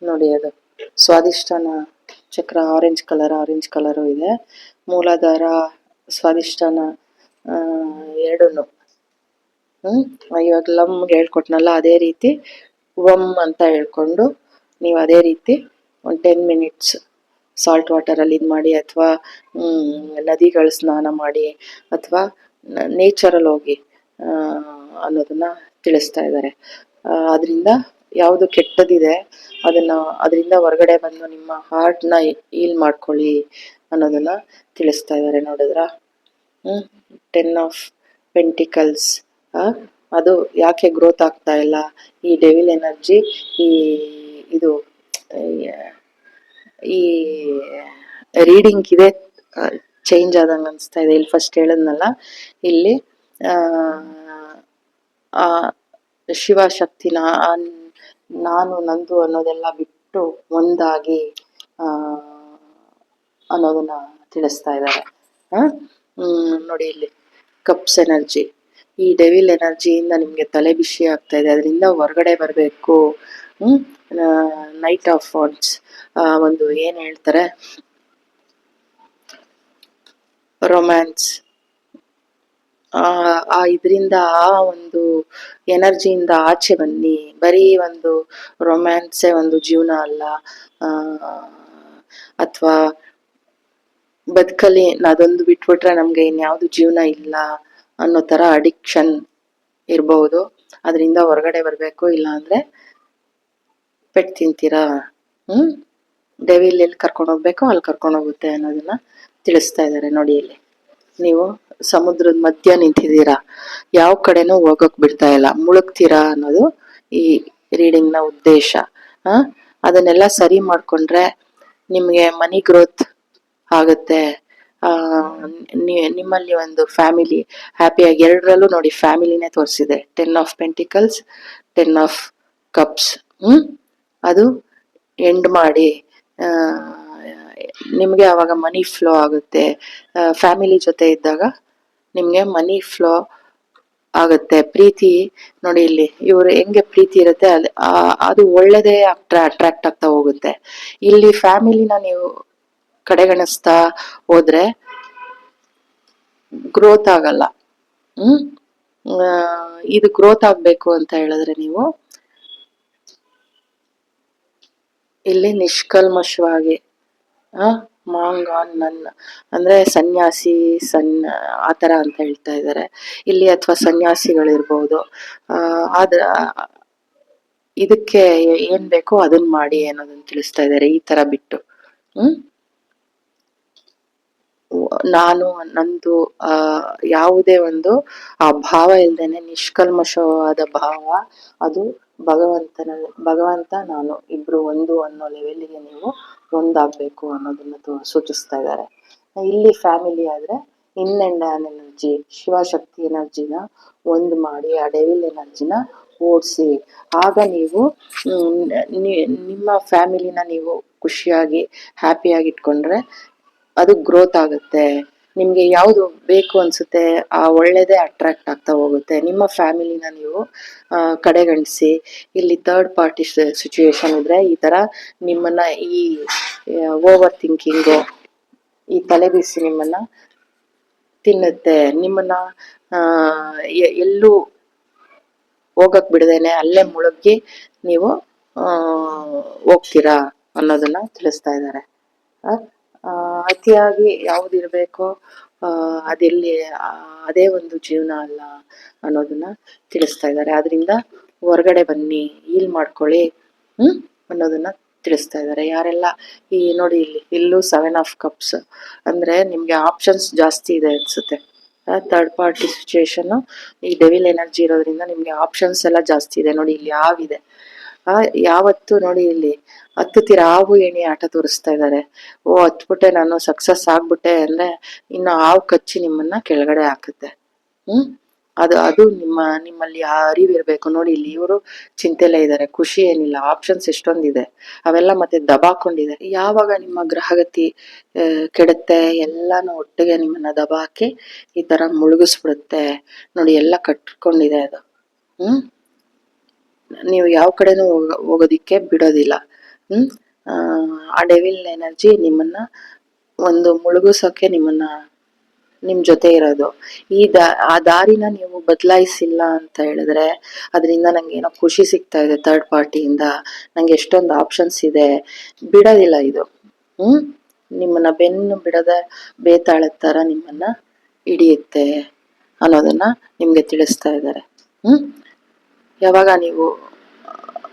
ನೋಡಿ, ಅದು ಸ್ವಾದಿಷ್ಠಾನ ಚಕ್ರ ಆರೆಂಜ್ ಕಲರು ಇದೆ. ಮೂಲಾಧಾರ, ಸ್ವಾದಿಷ್ಠಾನ ಎರಡೂನು. ಇವಾಗ ಲಮ್ಗೆ ಹೇಳ್ಕೊಟ್ನಲ್ಲ, ಅದೇ ರೀತಿ ವಮ್ ಅಂತ ಹೇಳ್ಕೊಂಡು ನೀವು ಅದೇ ರೀತಿ ಒಂದು 10 ಮಿನಿಟ್ಸ್ ಸಾಲ್ಟ್ ವಾಟರಲ್ಲಿ ಇದು ಮಾಡಿ, ಅಥವಾ ನದಿಗಳ ಸ್ನಾನ ಮಾಡಿ, ಅಥವಾ ನೇಚರಲ್ಲಿ ಹೋಗಿ ಅನ್ನೋದನ್ನ ತಿಳಿಸ್ತಾ ಇದ್ದಾರೆ. ಅದರಿಂದ ಯಾವುದು ಕೆಟ್ಟದಿದೆ ಅದರಿಂದ ಹೊರಗಡೆ ಬಂದು ನಿಮ್ಮ ಹಾರ್ಟ್ನ ಹೀಲ್ ಮಾಡ್ಕೊಳ್ಳಿ ಅನ್ನೋದನ್ನ ತಿಳಿಸ್ತಾ ಇದ್ದಾರೆ. ನೋಡಿದ್ರ 10 of Pentacles. ಅದು ಯಾಕೆ ಗ್ರೋತ್ ಆಗ್ತಾ ಇಲ್ಲ? ಈ ಡೆವಿಲ್ ಎನರ್ಜಿ ಈ ರೀಡಿಂಗ್ ಇದೆ ಚೇಂಜ್ ಆದಂಗೆ ಅನಿಸ್ತಾ ಇದೆ. ಇಲ್ಲಿ ಫಸ್ಟ್ ಹೇಳಿದ್ನಲ್ಲ, ಇಲ್ಲಿ ಶಿವಶಕ್ತಿನ ನಾನು ನಂದು ಅನ್ನೋದೆಲ್ಲ ಬಿಟ್ಟು ಒಂದಾಗಿ ಅನ್ನೋದನ್ನ ತಿಳಿಸ್ತಾ ಇದ್ದಾರೆ. ನೋಡಿ, ಇಲ್ಲಿ ಕಪ್ಸ್ ಎನರ್ಜಿ. ಈ ಡೆವಿಲ್ ಎನರ್ಜಿಯಿಂದ ನಿಮ್ಗೆ ತಲೆ ಬಿಸಿ ಆಗ್ತಾ ಇದೆ, ಅದರಿಂದ ಹೊರಗಡೆ ಬರಬೇಕು. ನೈಟ್ ಆಫ್ ವಾಂಡ್ಸ್, ಒಂದು ಏನ್ ಹೇಳ್ತಾರೆ, ರೊಮ್ಯಾನ್ಸ್. ಇದರಿಂದ ಆ ಒಂದು ಎನರ್ಜಿಯಿಂದ ಆಚೆ ಬನ್ನಿ. ಬರೀ ಒಂದು ರೊಮ್ಯಾನ್ಸೇ ಒಂದು ಜೀವನ ಅಲ್ಲ, ಅಥವಾ ಬದುಕಲ್ಲಿ ಅದೊಂದು ಬಿಟ್ಬಿಟ್ರೆ ನಮ್ಗೆ ಇನ್ಯಾವುದು ಜೀವನ ಇಲ್ಲ ಅನ್ನೋ ತರ ಅಡಿಕ್ಷನ್ ಇರಬಹುದು. ಅದರಿಂದ ಹೊರಗಡೆ ಬರ್ಬೇಕು, ಇಲ್ಲ ಅಂದ್ರೆ ಪೆಟ್ಟು ತಿಂತೀರಾ. ಡೆವಿಲ್ ಎಲ್ಲಿ ಕರ್ಕೊಂಡು ಹೋಗ್ಬೇಕೋ ಅಲ್ಲಿ ಕರ್ಕೊಂಡು ಹೋಗುತ್ತೆ ಅನ್ನೋದನ್ನ ತಿಳಿಸ್ತಾ ಇದ್ದಾರೆ. ನೋಡಿ ಇಲ್ಲಿ ನೀವು ಸಮುದ್ರದ ಮಧ್ಯ ನಿಂತಿದ್ದೀರಾ, ಯಾವ ಕಡೆನೂ ಹೋಗಕ್ ಬಿಡ್ತಾ ಇಲ್ಲ, ಮುಳುಗ್ತೀರಾ ಅನ್ನೋದು ಈ ರೀಡಿಂಗ್ ನ ಉದ್ದೇಶ. ಅದನ್ನೆಲ್ಲ ಸರಿ ಮಾಡ್ಕೊಂಡ್ರೆ ನಿಮ್ಗೆ ಮನಿ ಗ್ರೋತ್ ಆಗುತ್ತೆ. ನಿಮ್ಮಲ್ಲಿ ಒಂದು ಫ್ಯಾಮಿಲಿ ಹ್ಯಾಪಿಯಾಗಿ, ಎರಡರಲ್ಲೂ ನೋಡಿ ಫ್ಯಾಮಿಲಿನೇ ತೋರಿಸಿದೆ. 10 ಆಫ್ ಪೆಂಟಿಕಲ್ಸ್, 10 ಆಫ್ ಕಪ್ಸ್. ಅದು ಎಂಡ್ ಮಾಡಿ ನಿಮ್ಗೆ ಅವಾಗ ಮನಿ ಫ್ಲೋ ಆಗುತ್ತೆ. ಫ್ಯಾಮಿಲಿ ಜೊತೆ ಇದ್ದಾಗ ನಿಮ್ಗೆ ಮನಿ ಫ್ಲೋ ಆಗುತ್ತೆ. ಪ್ರೀತಿ ನೋಡಿ ಇಲ್ಲಿ ಇವ್ರು ಹೆಂಗೆ ಪ್ರೀತಿ ಇರುತ್ತೆ ಅದು ಒಳ್ಳೇದೇ ಅಟ್ರಾಕ್ಟ್ ಆಗ್ತಾ ಹೋಗುತ್ತೆ. ಇಲ್ಲಿ ಫ್ಯಾಮಿಲಿನ ನೀವು ಕಡೆಗಣಿಸ್ತಾ ಹೋದ್ರೆ ಗ್ರೋತ್ ಆಗಲ್ಲ. ಇದು ಗ್ರೋತ್ ಆಗ್ಬೇಕು ಅಂತ ಹೇಳಿದ್ರೆ ನೀವು ಇಲ್ಲಿ ನಿಷ್ಕಲ್ಮಶವಾಗಿ ಮಾಂಗಾನ್ ನನ್ನ ಅಂದ್ರೆ ಸನ್ಯಾಸಿ ಆತರ ಅಂತ ಹೇಳ್ತಾ ಇದ್ದಾರೆ ಇಲ್ಲಿ, ಅಥವಾ ಸನ್ಯಾಸಿಗಳಿರ್ಬಹುದು. ಆದ್ರ ಇದಕ್ಕೆ ಏನ್ ಬೇಕೋ ಅದನ್ನ ಮಾಡಿ ಅನ್ನೋದನ್ನ ತಿಳಿಸ್ತಾ ಇದ್ದಾರೆ. ಈ ತರ ಬಿಟ್ಟು ನಾನು ನಂದು ಯಾವುದೇ ಒಂದು ಆ ಭಾವ ಇಲ್ದೇನೆ ನಿಷ್ಕಲ್ಮಶವಾದ ಭಾವ, ಅದು ಭಗವಂತ ನಾನು ಇಬ್ರು ಒಂದು ಅನ್ನೋ ಲೆವೆಲ್ಗೆ ನೀವು ಒಂದಾಗ್ಬೇಕು ಅನ್ನೋದನ್ನ ಸೂಚಿಸ್ತಾ ಇದ್ದಾರೆ. ಇಲ್ಲಿ ಫ್ಯಾಮಿಲಿ ಆದ್ರೆ in and on energy, Shivashakti ಎನರ್ಜಿನ ಒಂದು ಮಾಡಿ ಆ ಡೆವಿಲ್ ಎನರ್ಜಿನ ಓಡಿಸಿ. ಆಗ ನೀವು ನಿಮ್ಮ ಫ್ಯಾಮಿಲಿನ ನೀವು ಖುಷಿಯಾಗಿ ಹ್ಯಾಪಿಯಾಗಿ ಇಟ್ಕೊಂಡ್ರೆ ಅದು ಗ್ರೋತ್ ಆಗುತ್ತೆ. ನಿಮ್ಗೆ ಯಾವ್ದು ಬೇಕು ಅನ್ಸುತ್ತೆ ಆ ಒಳ್ಳೇದೇ ಅಟ್ರಾಕ್ಟ್ ಆಗ್ತಾ ಹೋಗುತ್ತೆ. ನಿಮ್ಮ ಫ್ಯಾಮಿಲಿನ ನೀವು ಕಡೆಗಣಿಸಿ ಇಲ್ಲಿ ಥರ್ಡ್ ಪಾರ್ಟಿ ಸಿಚುವೇಶನ್ ಇದ್ರೆ ಈ ತರ ನಿಮ್ಮನ್ನ ಈ ಓವರ್ ಥಿಂಕಿಂಗು, ಈ ತಲೆಬಿಸಿ ನಿಮ್ಮನ್ನ ತಿನ್ನುತ್ತೆ. ನಿಮ್ಮನ್ನ ಎಲ್ಲೂ ಹೋಗಕ್ ಬಿಡದೇನೆ ಅಲ್ಲೇ ಮುಳುಗಿ ನೀವು ಹೋಗ್ತೀರಾ ಅನ್ನೋದನ್ನ ತಿಳಿಸ್ತಾ ಇದ್ದಾರೆ. ಅತಿಯಾಗಿ ಯಾವ್ದಿರ್ಬೇಕೋ ಅದೆಲ್ಲಿ ಅದೇ ಒಂದು ಜೀವನ ಅಲ್ಲ ಅನ್ನೋದನ್ನ ತಿಳಿಸ್ತಾ ಇದ್ದಾರೆ. ಆದ್ರಿಂದ ಹೊರಗಡೆ ಬನ್ನಿ, ಹೀಲ್ ಮಾಡ್ಕೊಳ್ಳಿ ಅನ್ನೋದನ್ನ ತಿಳಿಸ್ತಾ ಇದ್ದಾರೆ. ಯಾರೆಲ್ಲ ಈ ನೋಡಿ ಇಲ್ಲೂ 7 ಆಫ್ ಕಪ್ಸ್ ಅಂದ್ರೆ ನಿಮ್ಗೆ ಆಪ್ಷನ್ಸ್ ಜಾಸ್ತಿ ಇದೆ ಅನ್ಸುತ್ತೆ. ಥರ್ಡ್ ಪಾರ್ಟಿ ಸಿಚುವೇಶನ್, ಈ ಡೆವಿಲ್ ಎನರ್ಜಿ ಇರೋದ್ರಿಂದ ನಿಮ್ಗೆ ಆಪ್ಷನ್ಸ್ ಎಲ್ಲ ಜಾಸ್ತಿ ಇದೆ. ನೋಡಿ ಇಲ್ಲಿ ಯಾವಿದೆ, ಯಾವತ್ತು ನೋಡಿ ಇಲ್ಲಿ ಹತ್ತುತ್ತೀರಾ, ಹಾವು ಏಣಿ ಆಟ ತೋರಿಸ್ತಾ ಇದ್ದಾರೆ. ಹತ್ಬಿಟ್ಟೆ ನಾನು ಸಕ್ಸಸ್ ಆಗ್ಬಿಟ್ಟೆ ಅಂದ್ರೆ ಇನ್ನು ಹಾವು ಕಚ್ಚಿ ನಿಮ್ಮನ್ನ ಕೆಳಗಡೆ ಹಾಕುತ್ತೆ. ಅದು ನಿಮ್ಮಲ್ಲಿ ಆ ಅರಿವು ಇರ್ಬೇಕು. ನೋಡಿ ಇಲ್ಲಿ ಇವರು ಚಿಂತೆಲೇ ಇದ್ದಾರೆ, ಖುಷಿ ಏನಿಲ್ಲ, ಆಪ್ಷನ್ಸ್ ಎಷ್ಟೊಂದಿದೆ, ಅವೆಲ್ಲ ಮತ್ತೆ ದಬಾಕೊಂಡಿದೆ. ಯಾವಾಗ ನಿಮ್ಮ ಗ್ರಹಗತಿ ಕೆಡುತ್ತೆ, ಎಲ್ಲಾನು ಒಟ್ಟಿಗೆ ನಿಮ್ಮನ್ನ ದಬಾಕಿ ಈ ತರ ಮುಳುಗಿಸ್ಬಿಡುತ್ತೆ. ನೋಡಿ ಎಲ್ಲ ಕಟ್ಕೊಂಡಿದೆ ಅದು. ನೀವು ಯಾವ ಕಡೆನೂ ಹೋಗೋದಿಕ್ಕೆ ಬಿಡೋದಿಲ್ಲ. ಆ ಡೆವಿಲ್ ಎನರ್ಜಿ ನಿಮ್ಮನ್ನ ಒಂದು ಮುಳುಗಿಸೋಕೆ ನಿಮ್ ಜೊತೆ ಇರೋದು. ಆ ದಾರಿನ ನೀವು ಬದಲಾಯಿಸಿಲ್ಲ ಅಂತ ಹೇಳಿದ್ರೆ ಅದರಿಂದ ನಂಗೆ ಏನೋ ಖುಷಿ ಸಿಗ್ತಾ ಇದೆ ಥರ್ಡ್ ಪಾರ್ಟಿಯಿಂದ, ನಂಗೆ ಎಷ್ಟೊಂದು ಆಪ್ಷನ್ಸ್ ಇದೆ, ಬಿಡೋದಿಲ್ಲ ಇದು. ನಿಮ್ಮನ್ನ ಬೆನ್ನು ಬಿಡದ ಬೇತಾಳದ ತರ ನಿಮ್ಮನ್ನ ಹಿಡಿಯುತ್ತೆ ಅನ್ನೋದನ್ನ ನಿಮ್ಗೆ ತಿಳಿಸ್ತಾ ಇದ್ದಾರೆ. ಯಾವಾಗ ನೀವು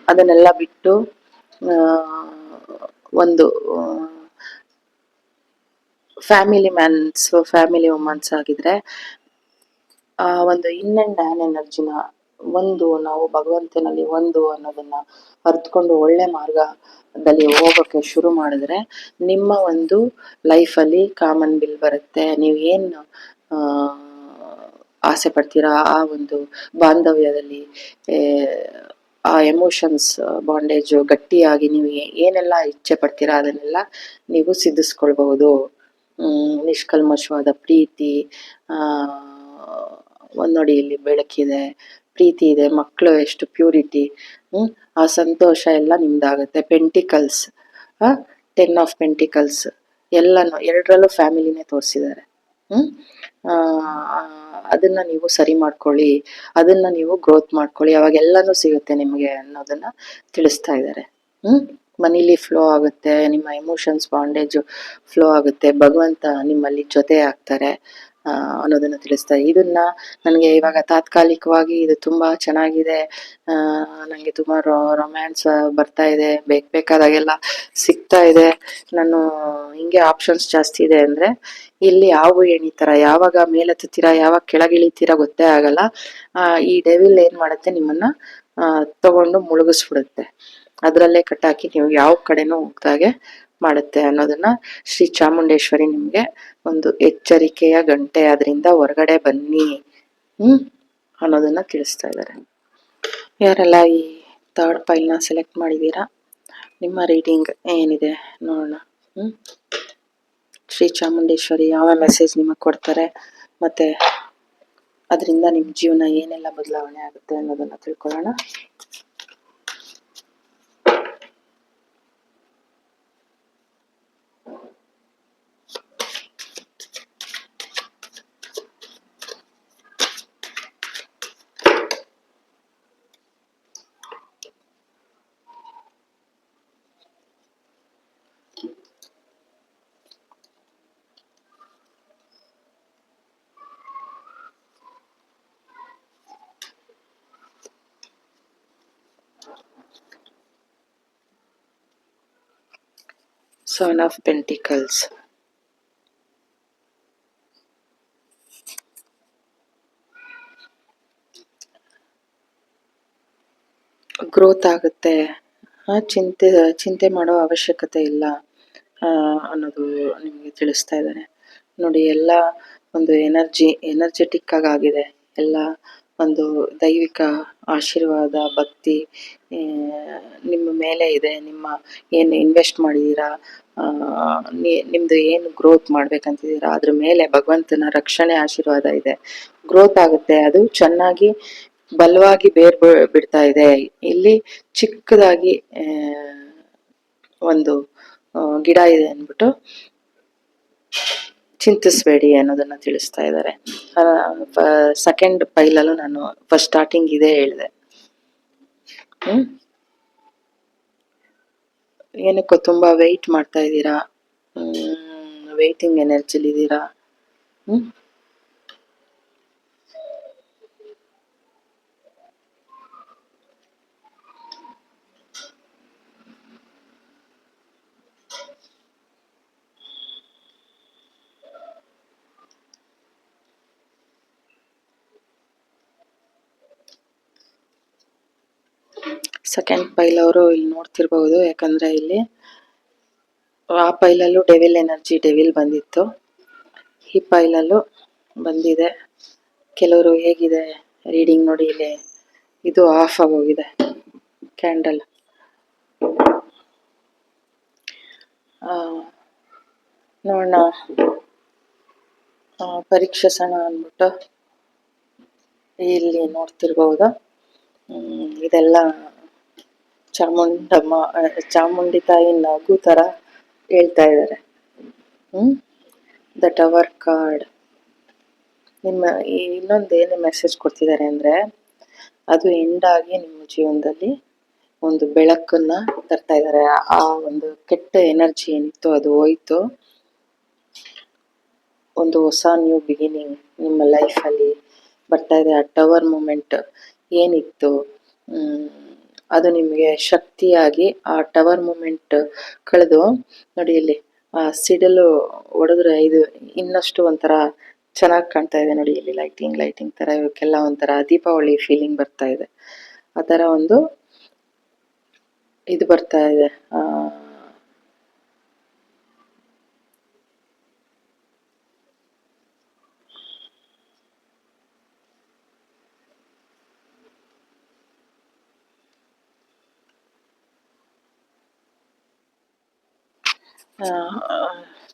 ಅದನ್ನೆಲ್ಲ ಬಿಟ್ಟು ಒಂದು ಫ್ಯಾಮಿಲಿ ಮ್ಯಾನ್ಸ್, ಫ್ಯಾಮಿಲಿ ವುಮನ್ಸ್ ಆಗಿದ್ರೆ ಒಂದು ಇನ್ ಅಂಡ್ ಆನ್ ಎನರ್ಜಿನ ನಾವು ಭಗವಂತನಲ್ಲಿ ಒಂದು ಅನ್ನೋದನ್ನ ಅರ್ತ್ಕೊಂಡು ಒಳ್ಳೆ ಮಾರ್ಗದಲ್ಲಿ ಹೋಗೋಕೆ ಶುರು ಮಾಡಿದ್ರೆ ನಿಮ್ಮ ಒಂದು ಲೈಫಲ್ಲಿ ಕಾಮನ್ ಬಿಲ್ ಬರುತ್ತೆ. ನೀವು ಏನು ಆಸೆ ಪಡ್ತೀರಾ ಆ ಒಂದು ಬಾಂಧವ್ಯದಲ್ಲಿ, ಆ ಎಮೋಷನ್ಸ್ ಬಾಂಡೇಜ್ ಗಟ್ಟಿಯಾಗಿ ನೀವು ಏನೆಲ್ಲ ಇಚ್ಛೆ ಪಡ್ತೀರಾ ಅದನ್ನೆಲ್ಲ ನೀವು ಸಿದ್ಧಿಸ್ಕೊಳ್ಬಹುದು. ನಿಷ್ಕಲ್ಮಶವಾದ ಪ್ರೀತಿ, ಒಂದ್ ನೋಡಿ ಇಲ್ಲಿ ಬೆಳಕಿದೆ, ಪ್ರೀತಿ ಇದೆ, ಮಕ್ಕಳು ಎಷ್ಟು ಪ್ಯೂರಿಟಿ, ಆ ಸಂತೋಷ ಎಲ್ಲ ನಿಮ್ದಾಗುತ್ತೆ. ಪೆಂಟಿಕಲ್ಸ್, 10 ಆಫ್ ಪೆಂಟಿಕಲ್ಸ್ ಎಲ್ಲಾನು ಎರಡರಲ್ಲೂ ಫ್ಯಾಮಿಲಿನೇ ತೋರಿಸಿದ್ದಾರೆ. ಅದನ್ನ ನೀವು ಸರಿ ಮಾಡ್ಕೊಳ್ಳಿ, ಅದನ್ನ ನೀವು ಗ್ರೋತ್ ಮಾಡ್ಕೊಳ್ಳಿ, ಅವಾಗ ಎಲ್ಲಾನು ಸಿಗುತ್ತೆ ನಿಮ್ಗೆ ಅನ್ನೋದನ್ನ ತಿಳಿಸ್ತಾ ಇದ್ದಾರೆ. ಮನಿಲಿ ಫ್ಲೋ ಆಗುತ್ತೆ, ನಿಮ್ಮ ಎಮೋಷನ್ಸ್ ಬಾಂಡೇಜ್ ಫ್ಲೋ ಆಗುತ್ತೆ, ಭಗವಂತ ನಿಮ್ಮಲ್ಲಿ ಜೊತೆ ಆಗ್ತಾರೆ ಅನ್ನೋದನ್ನ ತಿಳಿಸ್ತಾರೆ. ಇದನ್ನ ನನಗೆ ಇವಾಗ ತಾತ್ಕಾಲಿಕವಾಗಿ ಇದು ತುಂಬಾ ಚೆನ್ನಾಗಿದೆ, ನನಗೆ ತುಂಬಾ ರೊಮ್ಯಾನ್ಸ್ ಬರ್ತಾ ಇದೆ, ಬೇಕಾದಾಗೆಲ್ಲ ಸಿಗ್ತಾ ಇದೆ, ನಾನು ಹಿಂಗೆ ಆಪ್ಷನ್ಸ್ ಜಾಸ್ತಿ ಇದೆ ಅಂದ್ರೆ ಇಲ್ಲಿ ಹಾವು ಏಣಿ ತರ ಯಾವಾಗ ಮೇಲೆತ್ತೀರಾ ಯಾವಾಗ ಕೆಳಗಿಳಿತೀರಾ ಗೊತ್ತೇ ಆಗಲ್ಲ. ಈ ಡೆವಿಲ್ ಏನ್ ಮಾಡುತ್ತೆ, ನಿಮ್ಮನ್ನ ತಗೊಂಡು ಮುಳುಗಿಸ್ಬಿಡುತ್ತೆ, ಅದ್ರಲ್ಲೇ ಕಟ್ಟಾಕಿ ನೀವು ಯಾವ ಕಡೆನೂ ಹೋಗ್ದಾಗೆ ಮಾಡುತ್ತೆ ಅನ್ನೋದನ್ನ ಶ್ರೀ ಚಾಮುಂಡೇಶ್ವರಿ ನಿಮ್ಗೆ ಒಂದು ಎಚ್ಚರಿಕೆಯ ಗಂಟೆ, ಅದರಿಂದ ಹೊರಗಡೆ ಬನ್ನಿ ಅನ್ನೋದನ್ನ ತಿಳಿಸ್ತಾ ಇದ್ದಾರೆ. ಯಾರೆಲ್ಲ ಈ ಥರ್ಡ್ ಫೈಲ್ನ ಸೆಲೆಕ್ಟ್ ಮಾಡಿದ್ದೀರಾ, ನಿಮ್ಮ ರೀಡಿಂಗ್ ಏನಿದೆ ನೋಡೋಣ. ಶ್ರೀ ಚಾಮುಂಡೇಶ್ವರಿ ಯಾವ ಮೆಸೇಜ್ ನಿಮಗೆ ಕೊಡ್ತಾರೆ, ಮತ್ತೆ ಅದರಿಂದ ನಿಮ್ಮ ಜೀವನ ಏನೆಲ್ಲ ಬದಲಾವಣೆ ಆಗುತ್ತೆ ಅನ್ನೋದನ್ನ ತಿಳ್ಕೊಳ್ಳೋಣ. Son of Pentacles. ಗ್ರೋತ್ ಆಗುತ್ತೆ, ಚಿಂತೆ ಮಾಡೋ ಅವಶ್ಯಕತೆ ಇಲ್ಲ ಅನ್ನೋದು ನಿಮಗೆ ತಿಳಿಸ್ತಾ ಇದ್ದಾರೆ ನೋಡಿ. ಎಲ್ಲ ಒಂದು ಎನರ್ಜೆಟಿಕ್ ಆಗಿದೆ, ಎಲ್ಲ ಒಂದು ದೈವಿಕ ಆಶೀರ್ವಾದ ಭಕ್ತಿ ನಿಮ್ಮ ಮೇಲೆ ಇದೆ. ನಿಮ್ಮ ಏನು ಇನ್ವೆಸ್ಟ್ ಮಾಡಿದ್ದೀರಾ, ನಿಮ್ದು ಏನು ಗ್ರೋತ್ ಮಾಡ್ಬೇಕಂತಿದ್ದೀರಾ ಅದ್ರ ಮೇಲೆ ಭಗವಂತನ ರಕ್ಷಣೆ ಆಶೀರ್ವಾದ ಇದೆ. ಗ್ರೋತ್ ಆಗುತ್ತೆ, ಅದು ಚೆನ್ನಾಗಿ ಬಲವಾಗಿ ಬಿಡ್ತಾ ಇದೆ. ಇಲ್ಲಿ ಚಿಕ್ಕದಾಗಿ ಒಂದು ಗಿಡ ಇದೆ ಅಂದ್ಬಿಟ್ಟು ಚಿಂತಿಸ್ಬೇಡಿ ಅನ್ನೋದನ್ನ ತಿಳಿಸ್ತಾ ಇದ್ದಾರೆ. ಸೆಕೆಂಡ್ ಪೈಲಲ್ಲೂ ನಾನು ಫಸ್ಟ್ ಸ್ಟಾರ್ಟಿಂಗ್ ಇದೇ ಹೇಳಿದೆ. ಏನಕ್ಕೋ ತುಂಬಾ ವೆಯ್ಟ್ ಮಾಡ್ತಾ ಇದ್ದೀರಾ, ವೆಯ್ಟಿಂಗ್ ಎನರ್ಜಿಲಿ ಇದ್ದೀರಾ. ಸೆಕೆಂಡ್ ಪೈಲ್ ಅವರು ಇಲ್ಲಿ ನೋಡ್ತಿರ್ಬಹುದು, ಯಾಕಂದ್ರೆ ಇಲ್ಲಿ ಆ ಪೈಲಲ್ಲೂ ಡೆವಿಲ್ ಎನರ್ಜಿ, ಡೆವಿಲ್ ಬಂದಿತ್ತು, ಈ ಪೈಲಲ್ಲೂ ಬಂದಿದೆ. ಕೆಲವರು ಹೇಗಿದೆ ರೀಡಿಂಗ್ ನೋಡಿ, ಇಲ್ಲಿ ಇದು ಆಫ್ ಆಗೋಗಿದೆ ಕ್ಯಾಂಡಲ್. ನೋಡೋಣ, ಪರೀಕ್ಷಿಸೋಣ ಅಂದ್ಬಿಟ್ಟು ಇಲ್ಲಿ ನೋಡ್ತಿರ್ಬಹುದು. ಇದೆಲ್ಲ ಚಾಮುಂಡಿ ತಾಯಿ ನಗು ತರ ಹೇಳ್ತಾ ಇದ್ದಾರೆ. ದ ಟವರ್ ಕಾರ್ಡ್ ನಿಮ್ಮ ಇನ್ನೊಂದು ಏನು ಮೆಸೇಜ್ ಕೊಡ್ತಿದ್ದಾರೆ ಅಂದ್ರೆ, ಅದು ಎಂಡ್ ಆಗಿ ನಿಮ್ಮ ಜೀವನದಲ್ಲಿ ಒಂದು ಬೆಳಕನ್ನ ತರ್ತಾ ಇದ್ದಾರೆ. ಆ ಒಂದು ಕೆಟ್ಟ ಎನರ್ಜಿ ಏನಿತ್ತು ಅದು ಹೋಯ್ತು, ಒಂದು ಹೊಸ ನ್ಯೂ ಬಿಗಿನಿಂಗ್ ನಿಮ್ಮ ಲೈಫಲ್ಲಿ ಬರ್ತಾ ಇದೆ. ಆ ಟವರ್ ಮೂಮೆಂಟ್ ಏನಿತ್ತು ಅದು ನಿಮಗೆ ಶಕ್ತಿಯಾಗಿ, ಆ ಟವರ್ ಮೂಮೆಂಟ್ ಕಳೆದು ನೋಡಿ, ಇಲ್ಲಿ ಆ ಸಿಡಲು ಹೊಡೆದ್ರೆ ಇದು ಇನ್ನಷ್ಟು ಒಂಥರ ಚೆನ್ನಾಗಿ ಕಾಣ್ತಾ ಇದೆ ನೋಡಿ. ಇಲ್ಲಿ ಲೈಟಿಂಗ್ ತರ ಇವಕ್ಕೆಲ್ಲ ಒಂಥರ ದೀಪಾವಳಿ ಫೀಲಿಂಗ್ ಬರ್ತಾ ಇದೆ. ಆ ತರ ಒಂದು ಇದು ಬರ್ತಾ ಇದೆ.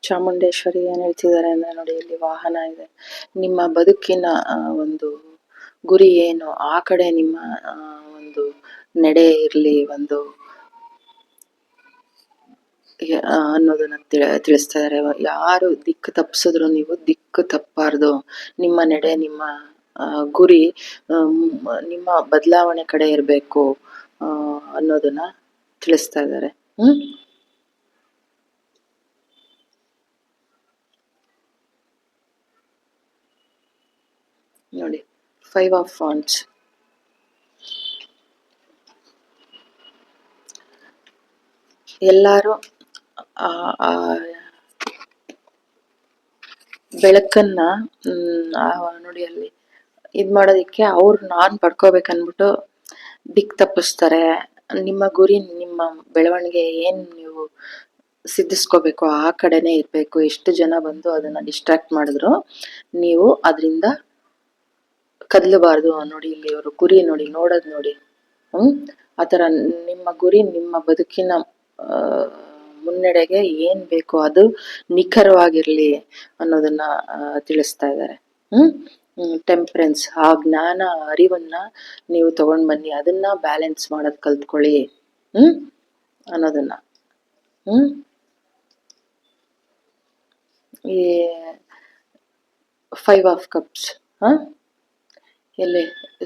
ಚಾಮುಂಡೇಶ್ವರಿ ಏನ್ ಹೇಳ್ತಿದ್ದಾರೆ ಅಂದ್ರೆ ನೋಡಿ, ಇಲ್ಲಿ ವಾಹನ ಇದೆ, ನಿಮ್ಮ ಬದುಕಿನ ಒಂದು ಗುರಿ ಏನು ಆ ಕಡೆ ನಿಮ್ಮ ಒಂದು ನಡೆ ಇರ್ಲಿ ಒಂದು ಅನ್ನೋದನ್ನ ತಿಳಿಸ್ತಾ ಇದಾರೆ. ಯಾರು ದಿಕ್ಕು ತಪ್ಪಿಸಿದ್ರು ನೀವು ದಿಕ್ಕು ತಪ್ಪಾರ್ದು, ನಿಮ್ಮ ನಡೆ ನಿಮ್ಮ ಗುರಿ ನಿಮ್ಮ ಬದಲಾವಣೆ ಕಡೆ ಇರಬೇಕು ಅನ್ನೋದನ್ನ ತಿಳಿಸ್ತಾ ಇದ್ದಾರೆ. ಹ್ಮ್ ನೋಡಿ, 5 ಆಫ್ ವಾಂಡ್ಸ್. ಎಲ್ಲಾರು ಆ ಆ ಬೆಳಕನ್ನ ನೋಡಿ ಅಲ್ಲಿ ಇದ್ ಮಾಡೋದಿಕ್ಕೆ ಅವ್ರು ನಾನ್ ಪಡ್ಕೋಬೇಕನ್ಬಿಟ್ಟು ದಿಕ್ ತಪ್ಪಿಸ್ತಾರೆ. ನಿಮ್ಮ ಗುರಿ, ನಿಮ್ಮ ಬೆಳವಣಿಗೆ ಏನ್ ನೀವು ಸಿದ್ಧಿಸ್ಕೋಬೇಕು ಆ ಕಡೆನೆ ಇರ್ಬೇಕು. ಎಷ್ಟು ಜನ ಬಂದು ಅದನ್ನ ಡಿಸ್ಟ್ರಾಕ್ಟ್ ಮಾಡಿದ್ರು ನೀವು ಅದರಿಂದ ಕದಲಬಾರ್ದು. ನೋಡಿ ಇಲ್ಲಿ ಇವರು ಗುರಿ ನೋಡಿ, ನೋಡೋದ್ ನೋಡಿ. ಆತರ ನಿಮ್ಮ ಗುರಿ, ನಿಮ್ಮ ಬದುಕಿನ ಮುನ್ನಡೆಗೆ ಏನ್ ಬೇಕು ಅದು ನಿಖರವಾಗಿರ್ಲಿ ಅನ್ನೋದನ್ನ ತಿಳಿಸ್ತಾ ಇದ್ದಾರೆ. ಟೆಂಪರೆನ್ಸ್, ಆ ಜ್ಞಾನ ಅರಿವನ್ನ ನೀವು ತಗೊಂಡ್ ಬನ್ನಿ, ಅದನ್ನ ಬ್ಯಾಲೆನ್ಸ್ ಮಾಡೋದ್ ಕಲ್ತ್ಕೊಳ್ಳಿ ಅನ್ನೋದನ್ನ. ಈ 5 ಆಫ್ ಕಪ್ಸ್, ಎಲ್ಲಿ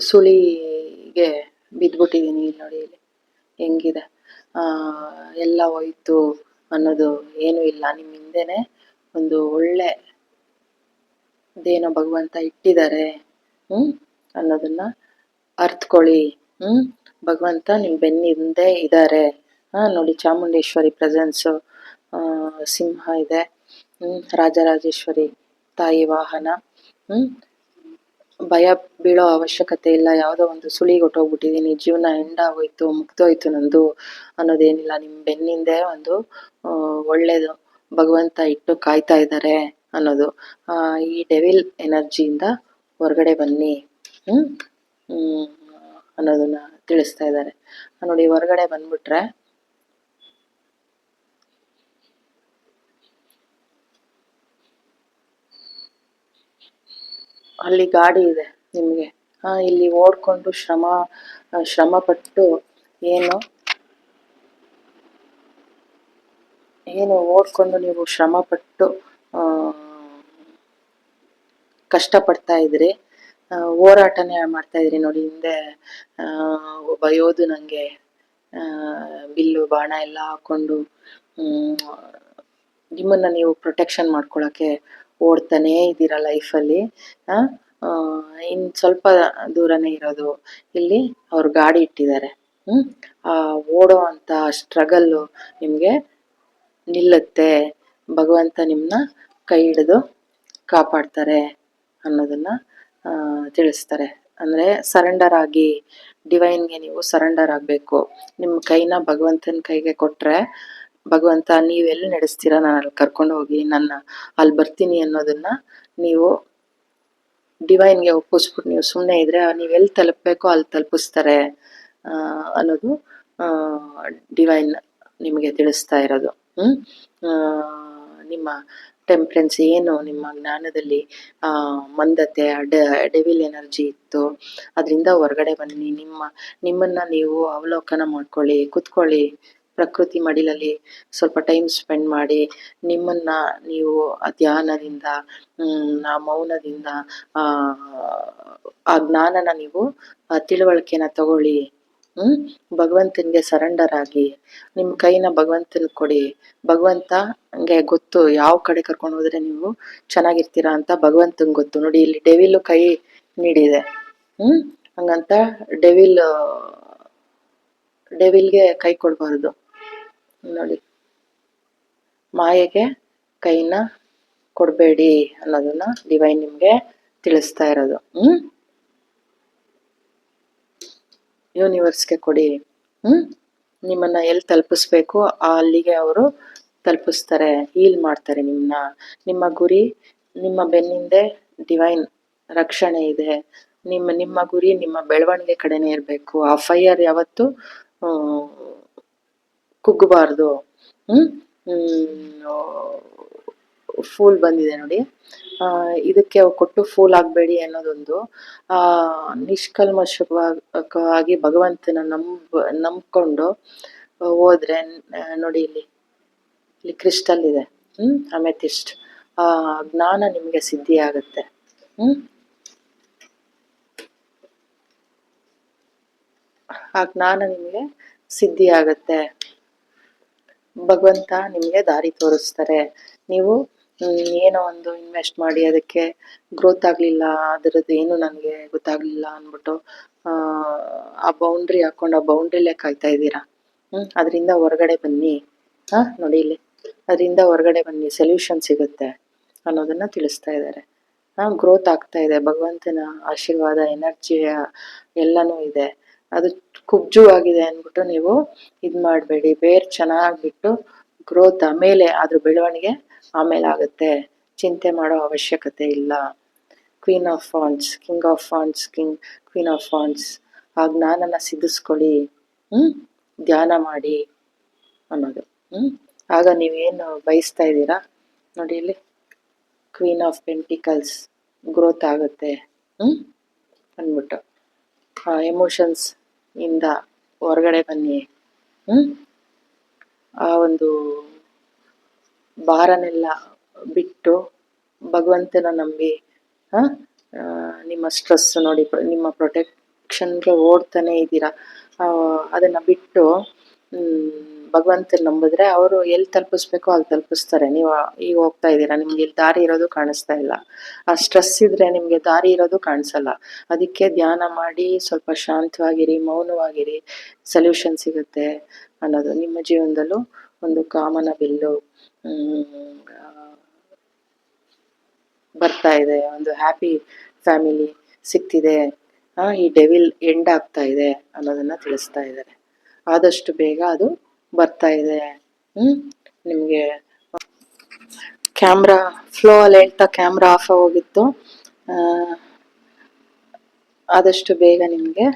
ಸುಳಿಗೆ ಬಿದ್ಬಿಟ್ಟಿದೀನಿ ಇಲ್ಲಿ ನೋಡಿ, ಇಲ್ಲಿ ಹೆಂಗಿದೆ. ಎಲ್ಲ ಹೋಯ್ತು ಅನ್ನೋದು ಏನೂ ಇಲ್ಲ. ನಿಮ್ಮ ಹಿಂದೆನೆ ಒಂದು ಒಳ್ಳೆ ದೇನೋ ಭಗವಂತ ಇಟ್ಟಿದ್ದಾರೆ ಅನ್ನೋದನ್ನ ಅರ್ಥಕೊಳ್ಳಿ. ಭಗವಂತ ನಿಮ್ ಬೆನ್ನಿಂದೆ ಇದ್ದಾರೆ. ನೋಡಿ, ಚಾಮುಂಡೇಶ್ವರಿ ಪ್ರೆಸೆನ್ಸು, ಸಿಂಹ ಇದೆ, ರಾಜರಾಜೇಶ್ವರಿ ತಾಯಿ ವಾಹನ. ಭಯ ಬೀಳೋ ಅವಶ್ಯಕತೆ ಇಲ್ಲ. ಯಾವುದೋ ಒಂದು ಸುಳಿಗೆ ಹೊಟ್ಟೋಗ್ಬಿಟ್ಟಿದೀನಿ, ಜೀವನ ಎಂಡ್ ಆಗೋಯ್ತು, ಮುಗ್ದೋಯ್ತು ನಂದು ಅನ್ನೋದೇನಿಲ್ಲ. ನಿಮ್ ಬೆನ್ನಿಂದೆ ಒಂದು ಒಳ್ಳೇದು ಭಗವಂತ ಇಟ್ಟು ಕಾಯ್ತಾ ಇದ್ದಾರೆ ಅನ್ನೋದು. ಈ ಡೆವಿಲ್ ಎನರ್ಜಿಯಿಂದ ಹೊರಗಡೆ ಬನ್ನಿ ಅನ್ನೋದನ್ನ ತಿಳಿಸ್ತಾ ಇದ್ದಾರೆ. ನೋಡಿ, ಹೊರಗಡೆ ಬಂದ್ಬಿಟ್ರೆ ಅಲ್ಲಿ ಗಾಡಿ ಇದೆ ನಿಮ್ಗೆ. ಇಲ್ಲಿ ಓಡ್ಕೊಂಡು ಶ್ರಮ ಪಟ್ಟು ಏನು ಓಡ್ಕೊಂಡು ನೀವು ಶ್ರಮ ಪಟ್ಟು ಕಷ್ಟಪಡ್ತಾ ಇದ್ರಿ, ಹೋರಾಟನೇ ಮಾಡ್ತಾ ಇದ್ರಿ. ನೋಡಿ, ಹಿಂದೆ ಒಬ್ಬ ಯೋಧು ನಂಗೆ ಬಿಲ್ಲು ಬಾಣ ಎಲ್ಲ ಹಾಕೊಂಡು ನಿಮ್ಮನ್ನ ನೀವು ಪ್ರೊಟೆಕ್ಷನ್ ಮಾಡ್ಕೊಳಕ್ಕೆ ಓಡ್ತಾನೇ ಇದ್ದೀರಾ ಲೈಫಲ್ಲಿ. ಇನ್ ಸ್ವಲ್ಪ ದೂರನೇ ಇರೋದು, ಇಲ್ಲಿ ಅವ್ರು ಗಾಡಿ ಇಟ್ಟಿದ್ದಾರೆ. ಆ ಓಡೋ ಅಂತ ಸ್ಟ್ರಗಲ್ಲು ನಿಮ್ಗೆ ನಿಲ್ಲುತ್ತೆ. ಭಗವಂತ ನಿಮ್ನ ಕೈ ಹಿಡಿದು ಕಾಪಾಡ್ತಾರೆ ಅನ್ನೋದನ್ನ ತಿಳಿಸ್ತಾರೆ. ಅಂದ್ರೆ ಸರೆಂಡರ್ ಆಗಿ, ಡಿವೈನ್ಗೆ ನೀವು ಸರೆಂಡರ್ ಆಗ್ಬೇಕು. ನಿಮ್ಮ ಕೈನ ಭಗವಂತನ ಕೈಗೆ ಕೊಟ್ರೆ ಭಗವಂತ ನೀವೆಲ್ಲಿ ನಡೆಸ್ತೀರಾ ನಾನು ಅಲ್ಲಿ ಕರ್ಕೊಂಡು ಹೋಗಿ ಅಲ್ಲಿ ಬರ್ತೀನಿ ಅನ್ನೋದನ್ನ ನೀವು ಡಿವೈನ್ಗೆ ಒಪ್ಪಿಸ್ಬಿಟ್ಟು ನೀವು ಸುಮ್ಮನೆ ಇದ್ರೆ ನೀವೆಲ್ಲಿ ತಲುಪಬೇಕೋ ಅಲ್ಲಿ ತಲುಪಿಸ್ತಾರೆ ಅನ್ನೋದು ಡಿವೈನ್ ನಿಮಗೆ ತಿಳಿಸ್ತಾ ಇರೋದು. ನಿಮ್ಮ ಟೆಂಪರೆನ್ಸ್ ಏನು, ನಿಮ್ಮ ಜ್ಞಾನದಲ್ಲಿ ಮಂದತೆ, ಡೆವಿಲ್ ಎನರ್ಜಿ ಇತ್ತು, ಅದರಿಂದ ಹೊರಗಡೆ ಬನ್ನಿ. ನಿಮ್ಮನ್ನ ನೀವು ಅವಲೋಕನ ಮಾಡ್ಕೊಳ್ಳಿ, ಕುತ್ಕೊಳ್ಳಿ ಪ್ರಕೃತಿ ಮಡಿಲಲ್ಲಿ ಸ್ವಲ್ಪ ಟೈಮ್ ಸ್ಪೆಂಡ್ ಮಾಡಿ. ನಿಮ್ಮನ್ನ ನೀವು ಧ್ಯಾನದಿಂದ, ಮೌನದಿಂದ ಆ ಜ್ಞಾನನ ನೀವು ತಿಳುವಳಿಕೆನ ತಗೊಳ್ಳಿ. ಭಗವಂತನಿಗೆ ಸರೆಂಡರ್ ಆಗಿ ನಿಮ್ ಕೈನ ಭಗವಂತನ ಕೊಡಿ. ಭಗವಂತ ಹಂಗೆ ಗೊತ್ತು ಯಾವ ಕಡೆ ಕರ್ಕೊಂಡು ಹೋದ್ರೆ ನೀವು ಚೆನ್ನಾಗಿರ್ತೀರಾ ಅಂತ ಭಗವಂತಂಗೆ ಗೊತ್ತು. ನೋಡಿ, ಇಲ್ಲಿ ಡೆವಿಲ್ ಕೈ ನೀಡಿದೆ. ಹಂಗಂತ ಡೆವಿಲ್ಗೆ ಕೈ ಕೊಡ್ಬಾರ್ದು. ನೋಡಿ, ಮಾಯೆಗೆ ಕೈನ ಕೊಡ್ಬೇಡಿ ಅನ್ನೋದನ್ನ ಡಿವೈನ್ ನಿಮ್ಗೆ ತಿಳಿಸ್ತಾ ಇರೋದು. ಯೂನಿವರ್ಸ್ಗೆ ಕೊಡಿ. ನಿಮ್ಮನ್ನ ಎಲ್ಲಿ ತಲುಪಿಸ್ಬೇಕು ಅಲ್ಲಿಗೆ ಅವರು ತಲುಪಿಸ್ತಾರೆ, ಹೀಲ್ ಮಾಡ್ತಾರೆ ನಿಮ್ಮನ್ನ. ನಿಮ್ಮ ಗುರಿ, ನಿಮ್ಮ ಬೆನ್ನಿಂದೆ ಡಿವೈನ್ ರಕ್ಷಣೆ ಇದೆ. ನಿಮ್ಮ ಗುರಿ ನಿಮ್ಮ ಬೆಳವಣಿಗೆ ಕಡೆನೇ ಇರಬೇಕು. ಆ ಫೈರ್ ಯಾವತ್ತು ಕುಗ್ಗಬಾರ್ದು. ಫೂಲ್ ಬಂದಿದೆ ನೋಡಿ, ಇದಕ್ಕೆ ಕೊಟ್ಟು ಫೂಲ್ ಆಗಬೇಡಿ ಅನ್ನೋದೊಂದು. ನಿಷ್ಕಲ್ಮಶವಾಗಿ ಭಗವಂತನ ನಂಬ್ಕೊಂಡು ಹೋದ್ರೆ ನೋಡಿ, ಇಲ್ಲಿ ಕ್ರಿಸ್ಟಲ್ ಇದೆ, ಅಮೆಥಿಸ್ಟ್. ಆ ಜ್ಞಾನ ನಿಮ್ಗೆ ಸಿದ್ಧಿ ಆಗುತ್ತೆ. ಆ ಜ್ಞಾನ ನಿಮ್ಗೆ ಸಿದ್ಧಿ ಆಗತ್ತೆ. ಭಗವಂತ ನಿಮಗೆ ದಾರಿ ತೋರಿಸ್ತಾರೆ. ನೀವು ಏನೋ ಒಂದು ಇನ್ವೆಸ್ಟ್ ಮಾಡಿ ಅದಕ್ಕೆ ಗ್ರೋತ್ ಆಗಲಿಲ್ಲ, ಅದರದ್ದು ಏನು ನನಗೆ ಗೊತ್ತಾಗಲಿಲ್ಲ ಅಂದ್ಬಿಟ್ಟು ಆ ಬೌಂಡ್ರಿ ಹಾಕೊಂಡು ಆ ಬೌಂಡ್ರಿಲೇ ಕಾಯ್ತಾ ಇದ್ದೀರಾ. ಅದರಿಂದ ಹೊರಗಡೆ ಬನ್ನಿ. ನೋಡಿ ಇಲ್ಲಿ, ಅದರಿಂದ ಹೊರಗಡೆ ಬನ್ನಿ, ಸೊಲ್ಯೂಷನ್ ಸಿಗುತ್ತೆ ಅನ್ನೋದನ್ನ ತಿಳಿಸ್ತಾ ಇದ್ದಾರೆ. ಗ್ರೋತ್ ಆಗ್ತಾ ಇದೆ, ಭಗವಂತನ ಆಶೀರ್ವಾದ, ಎನರ್ಜಿಯ ಎಲ್ಲನೂ ಇದೆ. ಅದು ಕುಬ್ಜು ಆಗಿದೆ ಅಂದ್ಬಿಟ್ಟು ನೀವು ಮಾಡಬೇಡಿ. ಬೇರ್ ಚೆನ್ನಾಗಿ ಬಿಟ್ಟು ಗ್ರೋತ್ ಆಮೇಲೆ ಅದ್ರ ಬೆಳವಣಿಗೆ ಆಮೇಲೆ ಆಗುತ್ತೆ. ಚಿಂತೆ ಮಾಡೋ ಅವಶ್ಯಕತೆ ಇಲ್ಲ. Queen of wands, king of wands, queen of wands, ಆ ಜ್ಞಾನನ ಸಿದ್ಧಿಸ್ಕೊಳ್ಳಿ, ಧ್ಯಾನ ಮಾಡಿ ಅನ್ನೋದು. ಆಗ ನೀವೇನು ಬಯಸ್ತಾ ಇದ್ದೀರಾ ನೋಡಿ ಇಲ್ಲಿ, ಕ್ವೀನ್ ಆಫ್ ಪೆಂಟಿಕಲ್ಸ್, ಗ್ರೋತ್ ಆಗುತ್ತೆ ಅಂದ್ಬಿಟ್ಟು. ಎಮೋಷನ್ಸ್ ಇಂದ ಹೊರಗಡೆ ಬನ್ನಿ. ಆ ಒಂದು ಭಾರನೆಲ್ಲ ಬಿಟ್ಟು ಭಗವಂತನ ನಂಬಿ, ನಿಮ್ಮ ಸ್ಟ್ರೆಸ್ ನೋಡಿ, ನಿಮ್ಮ ಪ್ರೊಟೆಕ್ಷನ್ಗೆ ಓಡ್ತಾನೆ ಇದ್ದೀರಾ. ಅದನ್ನ ಬಿಟ್ಟು ಭಗವಂತನ ನಂಬಿದ್ರೆ ಅವರು ಎಲ್ಲಿ ತಲುಪಿಸ್ಬೇಕೋ ಅಲ್ಲಿ ತಲುಪಿಸ್ತಾರೆ. ನೀವು ಈಗ ಹೋಗ್ತಾ ಇದ್ದೀರಾ, ನಿಮ್ಗೆ ಇಲ್ಲಿ ದಾರಿ ಇರೋದು ಕಾಣಿಸ್ತಾ ಇಲ್ಲ. ಆ ಸ್ಟ್ರೆಸ್ ಇದ್ರೆ ನಿಮ್ಗೆ ದಾರಿ ಇರೋದು ಕಾಣಿಸಲ್ಲ. ಅದಕ್ಕೆ ಧ್ಯಾನ ಮಾಡಿ ಸ್ವಲ್ಪ ಶಾಂತವಾಗಿರಿ, ಮೌನವಾಗಿರಿ, ಸೊಲ್ಯೂಷನ್ ಸಿಗುತ್ತೆ ಅನ್ನೋದು. ನಿಮ್ಮ ಜೀವನದಲ್ಲೂ ಒಂದು ಕಾಮನ ಬಿಲ್ಲು ಬರ್ತಾ ಇದೆ, ಒಂದು ಹ್ಯಾಪಿ ಫ್ಯಾಮಿಲಿ ಸಿಗ್ತಿದೆ, ಈ ಡೆವಿಲ್ ಎಂಡ್ ಆಗ್ತಾ ಇದೆ ಅನ್ನೋದನ್ನ ತಿಳಿಸ್ತಾ ಇದ್ದಾರೆ. ಆದಷ್ಟು ಬೇಗ ಅದು ಬರ್ತಾ ಇದೆ. ನಿಮಗೆ ಕ್ಯಾಮ್ರಾ ಫ್ಲೋ ಅಲ್ಲಿ ಹೇಳ್ತಾ ಕ್ಯಾಮ್ರಾ ಆಫ್ ಆಗೋಗಿತ್ತು. ಆದಷ್ಟು ಬೇಗ ನಿಮಗೆ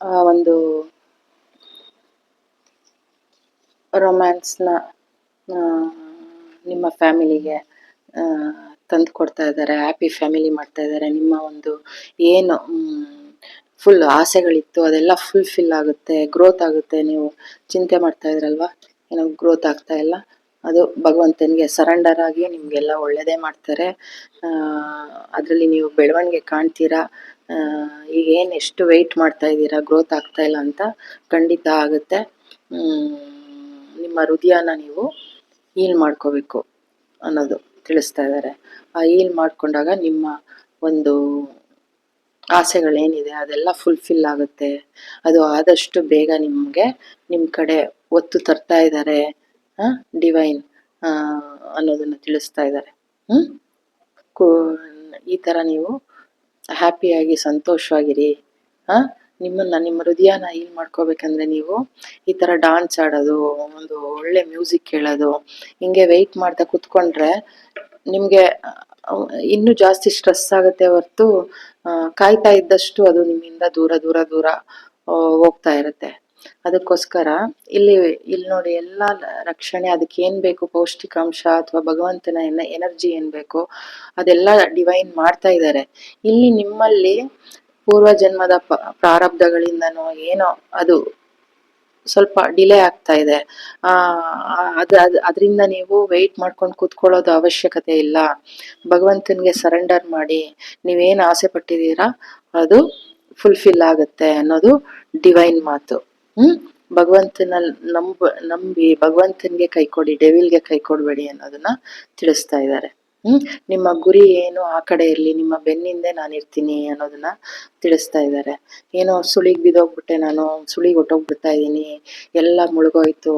ಆ ಒಂದು ರೊಮ್ಯಾನ್ಸ್ನ ನಿಮ್ಮ ಫ್ಯಾಮಿಲಿಗೆ ತಂದು ಕೊಡ್ತಾ ಇದ್ದಾರೆ. ಹ್ಯಾಪಿ ಫ್ಯಾಮಿಲಿ ಮಾಡ್ತಾ ಇದ್ದಾರೆ. ನಿಮ್ಮ ಒಂದು ಏನು ಫುಲ್ ಆಸೆಗಳಿತ್ತು ಅದೆಲ್ಲ ಫುಲ್ಫಿಲ್ ಆಗುತ್ತೆ, ಗ್ರೋತ್ ಆಗುತ್ತೆ. ನೀವು ಚಿಂತೆ ಮಾಡ್ತಾ ಇದ್ರಲ್ವಾ, ಏನೋ ಗ್ರೋತ್ ಆಗ್ತಾ ಇಲ್ಲ, ಅದು ಭಗವಂತನಿಗೆ ಸರೆಂಡರ್ ಆಗಿ ನಿಮಗೆಲ್ಲ ಒಳ್ಳೆಯದೇ ಮಾಡ್ತಾರೆ. ಅದರಲ್ಲಿ ನೀವು ಬೆಳವಣಿಗೆ ಕಾಣ್ತೀರಾ. ಈಗ ಏನು ಎಷ್ಟು ವೆಯ್ಟ್ ಮಾಡ್ತಾ ಇದ್ದೀರಾ ಗ್ರೋತ್ ಆಗ್ತಾ ಇಲ್ಲ ಅಂತ, ಖಂಡಿತ ಆಗುತ್ತೆ. ನಿಮ್ಮ ಹೃದಯನ ನೀವು ಹೀಲ್ ಮಾಡ್ಕೋಬೇಕು ಅನ್ನೋದು ತಿಳಿಸ್ತಾ ಇದ್ದಾರೆ. ಆ ಹೀಲ್ ಮಾಡ್ಕೊಂಡಾಗ ನಿಮ್ಮ ಒಂದು ಆಸೆಗಳೇನಿದೆ ಅದೆಲ್ಲ ಫುಲ್ಫಿಲ್ ಆಗುತ್ತೆ. ಅದು ಆದಷ್ಟು ಬೇಗ ನಿಮಗೆ ನಿಮ್ಮ ಕಡೆ ಒತ್ತು ತರ್ತಾ ಇದ್ದಾರೆ ಡಿವೈನ್ ಅನ್ನೋದನ್ನು ತಿಳಿಸ್ತಾ ಇದ್ದಾರೆ. ಈ ಥರ ನೀವು ಹ್ಯಾಪಿಯಾಗಿ ಸಂತೋಷವಾಗಿರಿ. ನಿಮ್ಮ ಹೃದಯನ ಹೀಲ್ ಮಾಡ್ಕೋಬೇಕಂದ್ರೆ ನೀವು ಈ ಥರ ಡಾನ್ಸ್ ಆಡೋದು, ಒಂದು ಒಳ್ಳೆ ಮ್ಯೂಸಿಕ್ ಕೇಳೋದು, ಹಿಂಗೆ ವೆಯ್ಟ್ ಮಾಡ್ತಾ ಕೂತ್ಕೊಂಡ್ರೆ ನಿಮಗೆ ಇನ್ನೂ ಜಾಸ್ತಿ ಸ್ಟ್ರೆಸ್ ಆಗುತ್ತೆ ಹೊರ್ತು ಕಾಯ್ತಾ ಇದ್ದಷ್ಟು ಅದು ನಿಮ್ಮಿಂದ ದೂರ ದೂರ ದೂರ ಹೋಗ್ತಾ ಇರುತ್ತೆ. ಅದಕ್ಕೋಸ್ಕರ ಇಲ್ಲಿ ನೋಡಿ, ಎಲ್ಲ ರಕ್ಷಣೆ, ಅದಕ್ಕೆ ಏನ್ ಬೇಕು, ಪೌಷ್ಟಿಕಾಂಶ ಅಥವಾ ಭಗವಂತನ ಎನರ್ಜಿ ಏನ್ ಬೇಕು ಅದೆಲ್ಲ ಡಿವೈನ್ ಮಾಡ್ತಾ ಇದ್ದಾರೆ. ಇಲ್ಲಿ ನಿಮ್ಮಲ್ಲಿ ಪೂರ್ವ ಜನ್ಮದ ಪ್ರಾರಬ್ಧಗಳಿಂದನೋ ಏನೋ ಅದು ಸ್ವಲ್ಪ ಡಿಲೇ ಆಗ್ತಾ ಇದೆ. ಅದರಿಂದ ನೀವು ವೆಯ್ಟ್ ಮಾಡ್ಕೊಂಡು ಕೂತ್ಕೊಳ್ಳೋದು ಅವಶ್ಯಕತೆ ಇಲ್ಲ. ಭಗವಂತನಿಗೆ ಸರೆಂಡರ್ ಮಾಡಿ, ನೀವೇನು ಆಸೆ ಪಟ್ಟಿದ್ದೀರಾ ಅದು ಫುಲ್ಫಿಲ್ ಆಗುತ್ತೆ ಅನ್ನೋದು ಡಿವೈನ್ ಮಾತು. ಭಗವಂತನ ನಂಬಿ ಭಗವಂತನಿಗೆ ಕೈ ಕೊಡಿ, ಡೆವಿಲ್ಗೆ ಕೈ ಕೊಡಬೇಡಿ ಅನ್ನೋದನ್ನ ತಿಳಿಸ್ತಾ ಇದ್ದಾರೆ. ನಿಮ್ಮ ಗುರಿ ಏನು ಆ ಕಡೆ ಇರಲಿ, ನಿಮ್ಮ ಬೆನ್ನಿಂದೆ ನಾನು ಇರ್ತೀನಿ ಅನ್ನೋದನ್ನ ತಿಳಿಸ್ತಾ ಇದ್ದಾರೆ. ಏನೋ ಸುಳಿಗೆ ಬಿದ್ದೋಗ್ಬಿಟ್ಟೆ, ನಾನು ಸುಳಿಗೆ ಹೊಟ್ಟೋಗ್ಬಿಡ್ತಾ ಇದ್ದೀನಿ, ಎಲ್ಲ ಮುಳುಗೋಯ್ತು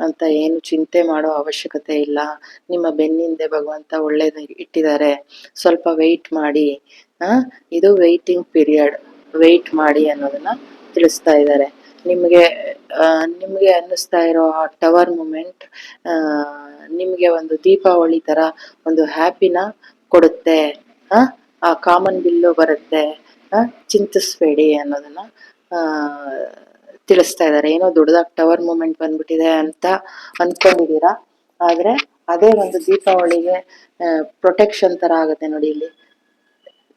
ಅಂತ ಏನು ಚಿಂತೆ ಮಾಡೋ ಅವಶ್ಯಕತೆ ಇಲ್ಲ. ನಿಮ್ಮ ಬೆನ್ನಿಂದೆ ಭಗವಂತ ಒಳ್ಳೇದು ಇಟ್ಟಿದ್ದಾರೆ. ಸ್ವಲ್ಪ ವೆಯ್ಟ್ ಮಾಡಿ, ಇದು ವೆಯ್ಟಿಂಗ್ ಪೀರಿಯಡ್, ವೆಯ್ಟ್ ಮಾಡಿ ಅನ್ನೋದನ್ನ ತಿಳಿಸ್ತಾ ಇದ್ದಾರೆ. ನಿಮಗೆ ಅನ್ನಿಸ್ತಾ ಇರೋ ಆ ಟವರ್ ಮೂಮೆಂಟ್ ನಿಮಗೆ ಒಂದು ದೀಪಾವಳಿ ತರ ಒಂದು ಹ್ಯಾಪಿನ ಕೊಡುತ್ತೆ. ಆ ಕಾಮನ್ ಬಿಲ್ಲು ಬರುತ್ತೆ, ಚಿಂತಿಸ್ಬೇಡಿ ಅನ್ನೋದನ್ನ ತಿಳಿಸ್ತಾ ಇದ್ದಾರೆ. ಏನೋ ದೊಡ್ಡದಾಗಿ ಟವರ್ ಮೂಮೆಂಟ್ ಬಂದ್ಬಿಟ್ಟಿದೆ ಅಂತ ಅನ್ಕೊಂಡಿದ್ದೀರಾ, ಆದ್ರೆ ಅದೇ ಒಂದು ದೀಪಾವಳಿಗೆ ಪ್ರೊಟೆಕ್ಷನ್ ತರ ಆಗುತ್ತೆ ನೋಡಿ. ಇಲ್ಲಿ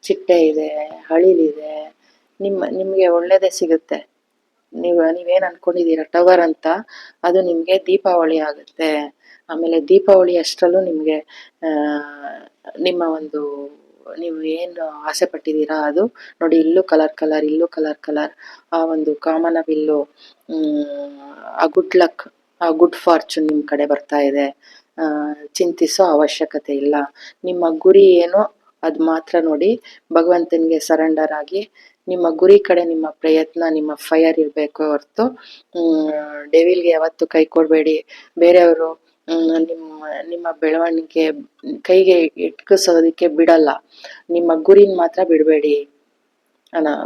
ಚಿಟ್ಟೆ ಇದೆ, ಹಳಿಲಿದೆ, ನಿಮ್ಗೆ ಒಳ್ಳೇದೇ ಸಿಗುತ್ತೆ. ನೀವೇನ್ ಅನ್ಕೊಂಡಿದ್ದೀರಾ ಟವರ್ ಅಂತ, ಅದು ನಿಮ್ಗೆ ದೀಪಾವಳಿ ಆಗುತ್ತೆ. ಆಮೇಲೆ ದೀಪಾವಳಿ ಅಷ್ಟರಲ್ಲೂ ನಿಮ್ಗೆ ನಿಮ್ಮ ಒಂದು ನೀವು ಏನು ಆಸೆ ಪಟ್ಟಿದ್ದೀರಾ ಅದು ನೋಡಿ, ಇಲ್ಲೂ ಕಲರ್ ಇಲ್ಲೂ ಕಲರ್, ಆ ಒಂದು ಕಾಮನ ಬಿಲ್ಲು, ಆ ಗುಡ್ ಲಕ್ ಗುಡ್ ಫಾರ್ಚೂನ್ ನಿಮ್ಮ ಕಡೆ ಬರ್ತಾ ಇದೆ. ಚಿಂತಿಸೋ ಅವಶ್ಯಕತೆ ಇಲ್ಲ. ನಿಮ್ಮ ಗುರಿ ಏನೋ ಅದು ಮಾತ್ರ ನೋಡಿ, ಭಗವಂತನಿಗೆ ಸರೆಂಡರ್ ಆಗಿ ನಿಮ್ಮ ಗುರಿ ಕಡೆ ನಿಮ್ಮ ಪ್ರಯತ್ನ, ನಿಮ್ಮ ಫೈರ್ ಇರಬೇಕು ಹೊರತು ಡೆವಿಲ್ಗೆ ಯಾವತ್ತು ಕೈ ಕೊಡಬೇಡಿ. ಬೇರೆಯವರು ನಿಮ್ಮ ಬೆಳವಣಿಗೆ ಕೈಗೆ ಇಟ್ಕಿಸೋದಕ್ಕೆ ಬಿಡಲ್ಲ. ನಿಮ್ಮ ಗುರಿನ ಮಾತ್ರ ಬಿಡಬೇಡಿ.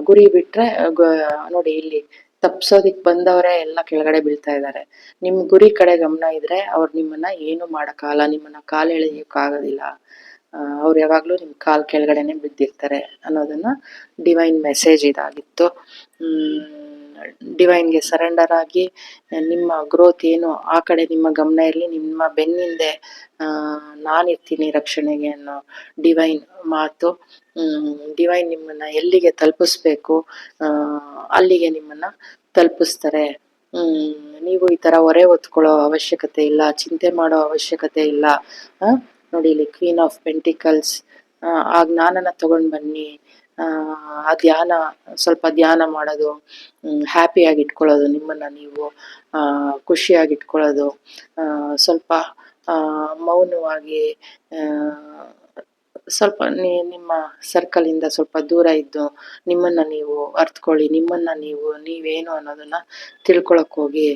ಗುರಿ ಬಿಟ್ರೆ ನೋಡಿ, ಇಲ್ಲಿ ತಪ್ಸೋದಿಕ್ ಬಂದವರೇ ಎಲ್ಲ ಕೆಳಗಡೆ ಬೀಳ್ತಾ ಇದ್ದಾರೆ. ನಿಮ್ ಗುರಿ ಕಡೆ ಗಮನ ಇದ್ರೆ ಅವ್ರು ನಿಮ್ಮನ್ನ ಏನು ಮಾಡಕ್ಕಾಗಲ್ಲ, ನಿಮ್ಮನ್ನ ಕಾಲ್ ಎಳೆಯೋಕ್ಕಾಗೋದಿಲ್ಲ. ಅವ್ರು ಯಾವಾಗ್ಲೂ ನಿಮ್ ಕಾಲ್ ಕೆಳಗಡೆನೆ ಬಿದ್ದಿರ್ತಾರೆ ಅನ್ನೋದನ್ನ ಡಿವೈನ್ ಮೆಸೇಜ್ ಇದಾಗಿತ್ತು. ಡಿವೈನ್ಗೆ ಸರೆಂಡರ್ ಆಗಿ ನಿಮ್ಮ ಗ್ರೋತ್ ಏನು ಆ ಕಡೆ ನಿಮ್ಮ ಗಮನ ಇರಲಿ. ನಿಮ್ಮ ಬೆನ್ನಿಂದೆ ನಾನಿರ್ತೀನಿ ರಕ್ಷಣೆಗೆ ಅನ್ನೋ ಡಿವೈನ್ ಮಾತು. ಡಿವೈನ್ ನಿಮ್ಮನ್ನ ಎಲ್ಲಿಗೆ ತಲುಪಿಸ್ಬೇಕು ಅಲ್ಲಿಗೆ ನಿಮ್ಮನ್ನ ತಲುಪಿಸ್ತಾರೆ. ನೀವು ಈ ತರ ಹೊರೆ ಹೊತ್ಕೊಳ್ಳೋ ಅವಶ್ಯಕತೆ ಇಲ್ಲ, ಚಿಂತೆ ಮಾಡೋ ಅವಶ್ಯಕತೆ ಇಲ್ಲ. ನೋಡಿ ಇಲ್ಲಿ ಕ್ವೀನ್ ಆಫ್ ಪೆಂಟಿಕಲ್ಸ್. ಆ ಜ್ಞಾನನ ತಗೊಂಡ್ ಬನ್ನಿ. ಆ ಧ್ಯಾನ, ಸ್ವಲ್ಪ ಧ್ಯಾನ ಮಾಡೋದು, ಹ್ಯಾಪಿಯಾಗಿ ಇಟ್ಕೊಳ್ಳೋದು, ನಿಮ್ಮನ್ನ ನೀವು ಖುಷಿಯಾಗಿ ಇಟ್ಕೊಳ್ಳೋದು, ಸ್ವಲ್ಪ ಮೌನವಾಗಿ ಸ್ವಲ್ಪ ನಿಮ್ಮ ಸರ್ಕಲ್ ಇಂದ ಸ್ವಲ್ಪ ದೂರ ಇದ್ದು ನಿಮ್ಮನ್ನ ನೀವು ಅರ್ತ್ಕೊಳ್ಳಿ. ನಿಮ್ಮನ್ನ ನೀವೇನು ಅನ್ನೋದನ್ನ ತಿಳ್ಕೊಳಕ್ ಹೋಗಿ.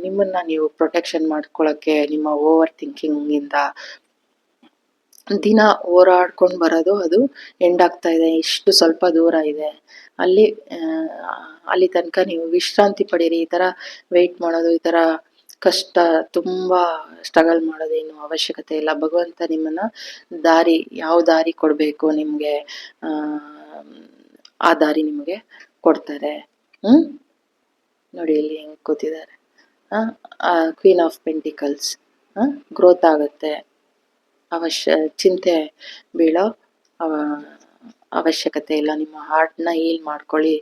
ನಿಮ್ಮನ್ನ ನೀವು ಪ್ರೊಟೆಕ್ಷನ್ ಮಾಡ್ಕೊಳಕ್ಕೆ ನಿಮ್ಮ ಓವರ್ ಥಿಂಕಿಂಗ್ ಇಂದ ದಿನ ಹೋರಾಡ್ಕೊಂಡು ಬರೋದು ಅದು ಎಂಡ್ ಆಗ್ತಾ ಇದೆ. ಇಷ್ಟು ಸ್ವಲ್ಪ ದೂರ ಇದೆ, ಅಲ್ಲಿ ತನಕ ನೀವು ವಿಶ್ರಾಂತಿ ಪಡೀರಿ. ಈ ತರ ವೆಯ್ಟ್ ಮಾಡೋದು, ಈ ತರ ಕಷ್ಟ, ತುಂಬಾ ಸ್ಟ್ರಗಲ್ ಮಾಡೋದೇನು ಅವಶ್ಯಕತೆ ಇಲ್ಲ. ಭಗವಂತ ನಿಮ್ಮನ್ನ ಯಾವ ದಾರಿ ಕೊಡ್ಬೇಕು ನಿಮ್ಗೆ, ಆ ದಾರಿ ನಿಮ್ಗೆ ಕೊಡ್ತಾರೆ. ನೋಡಿ ಇಲ್ಲಿ ಹೆಂಗ್ ಕೂತಿದ್ದಾರೆ. Queen of pentacles. ಗ್ರೋತ್ ಆಗುತ್ತೆ, ಚಿಂತೆ ಬೀಳೋ ಅವಶ್ಯಕತೆ ಇಲ್ಲ. ನಿಮ್ಮ ಹಾರ್ಟ್ನ ಹೀಲ್ ಮಾಡ್ಕೊಳ್ಳಿ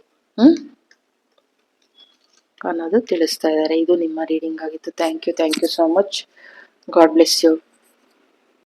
ಅನ್ನೋದು ತಿಳಿಸ್ತಾ ಇದ್ದಾರೆ. ಇದು ನಿಮ್ಮ ರೀಡಿಂಗ್ ಆಗಿತ್ತು. Thank you so much. God bless you.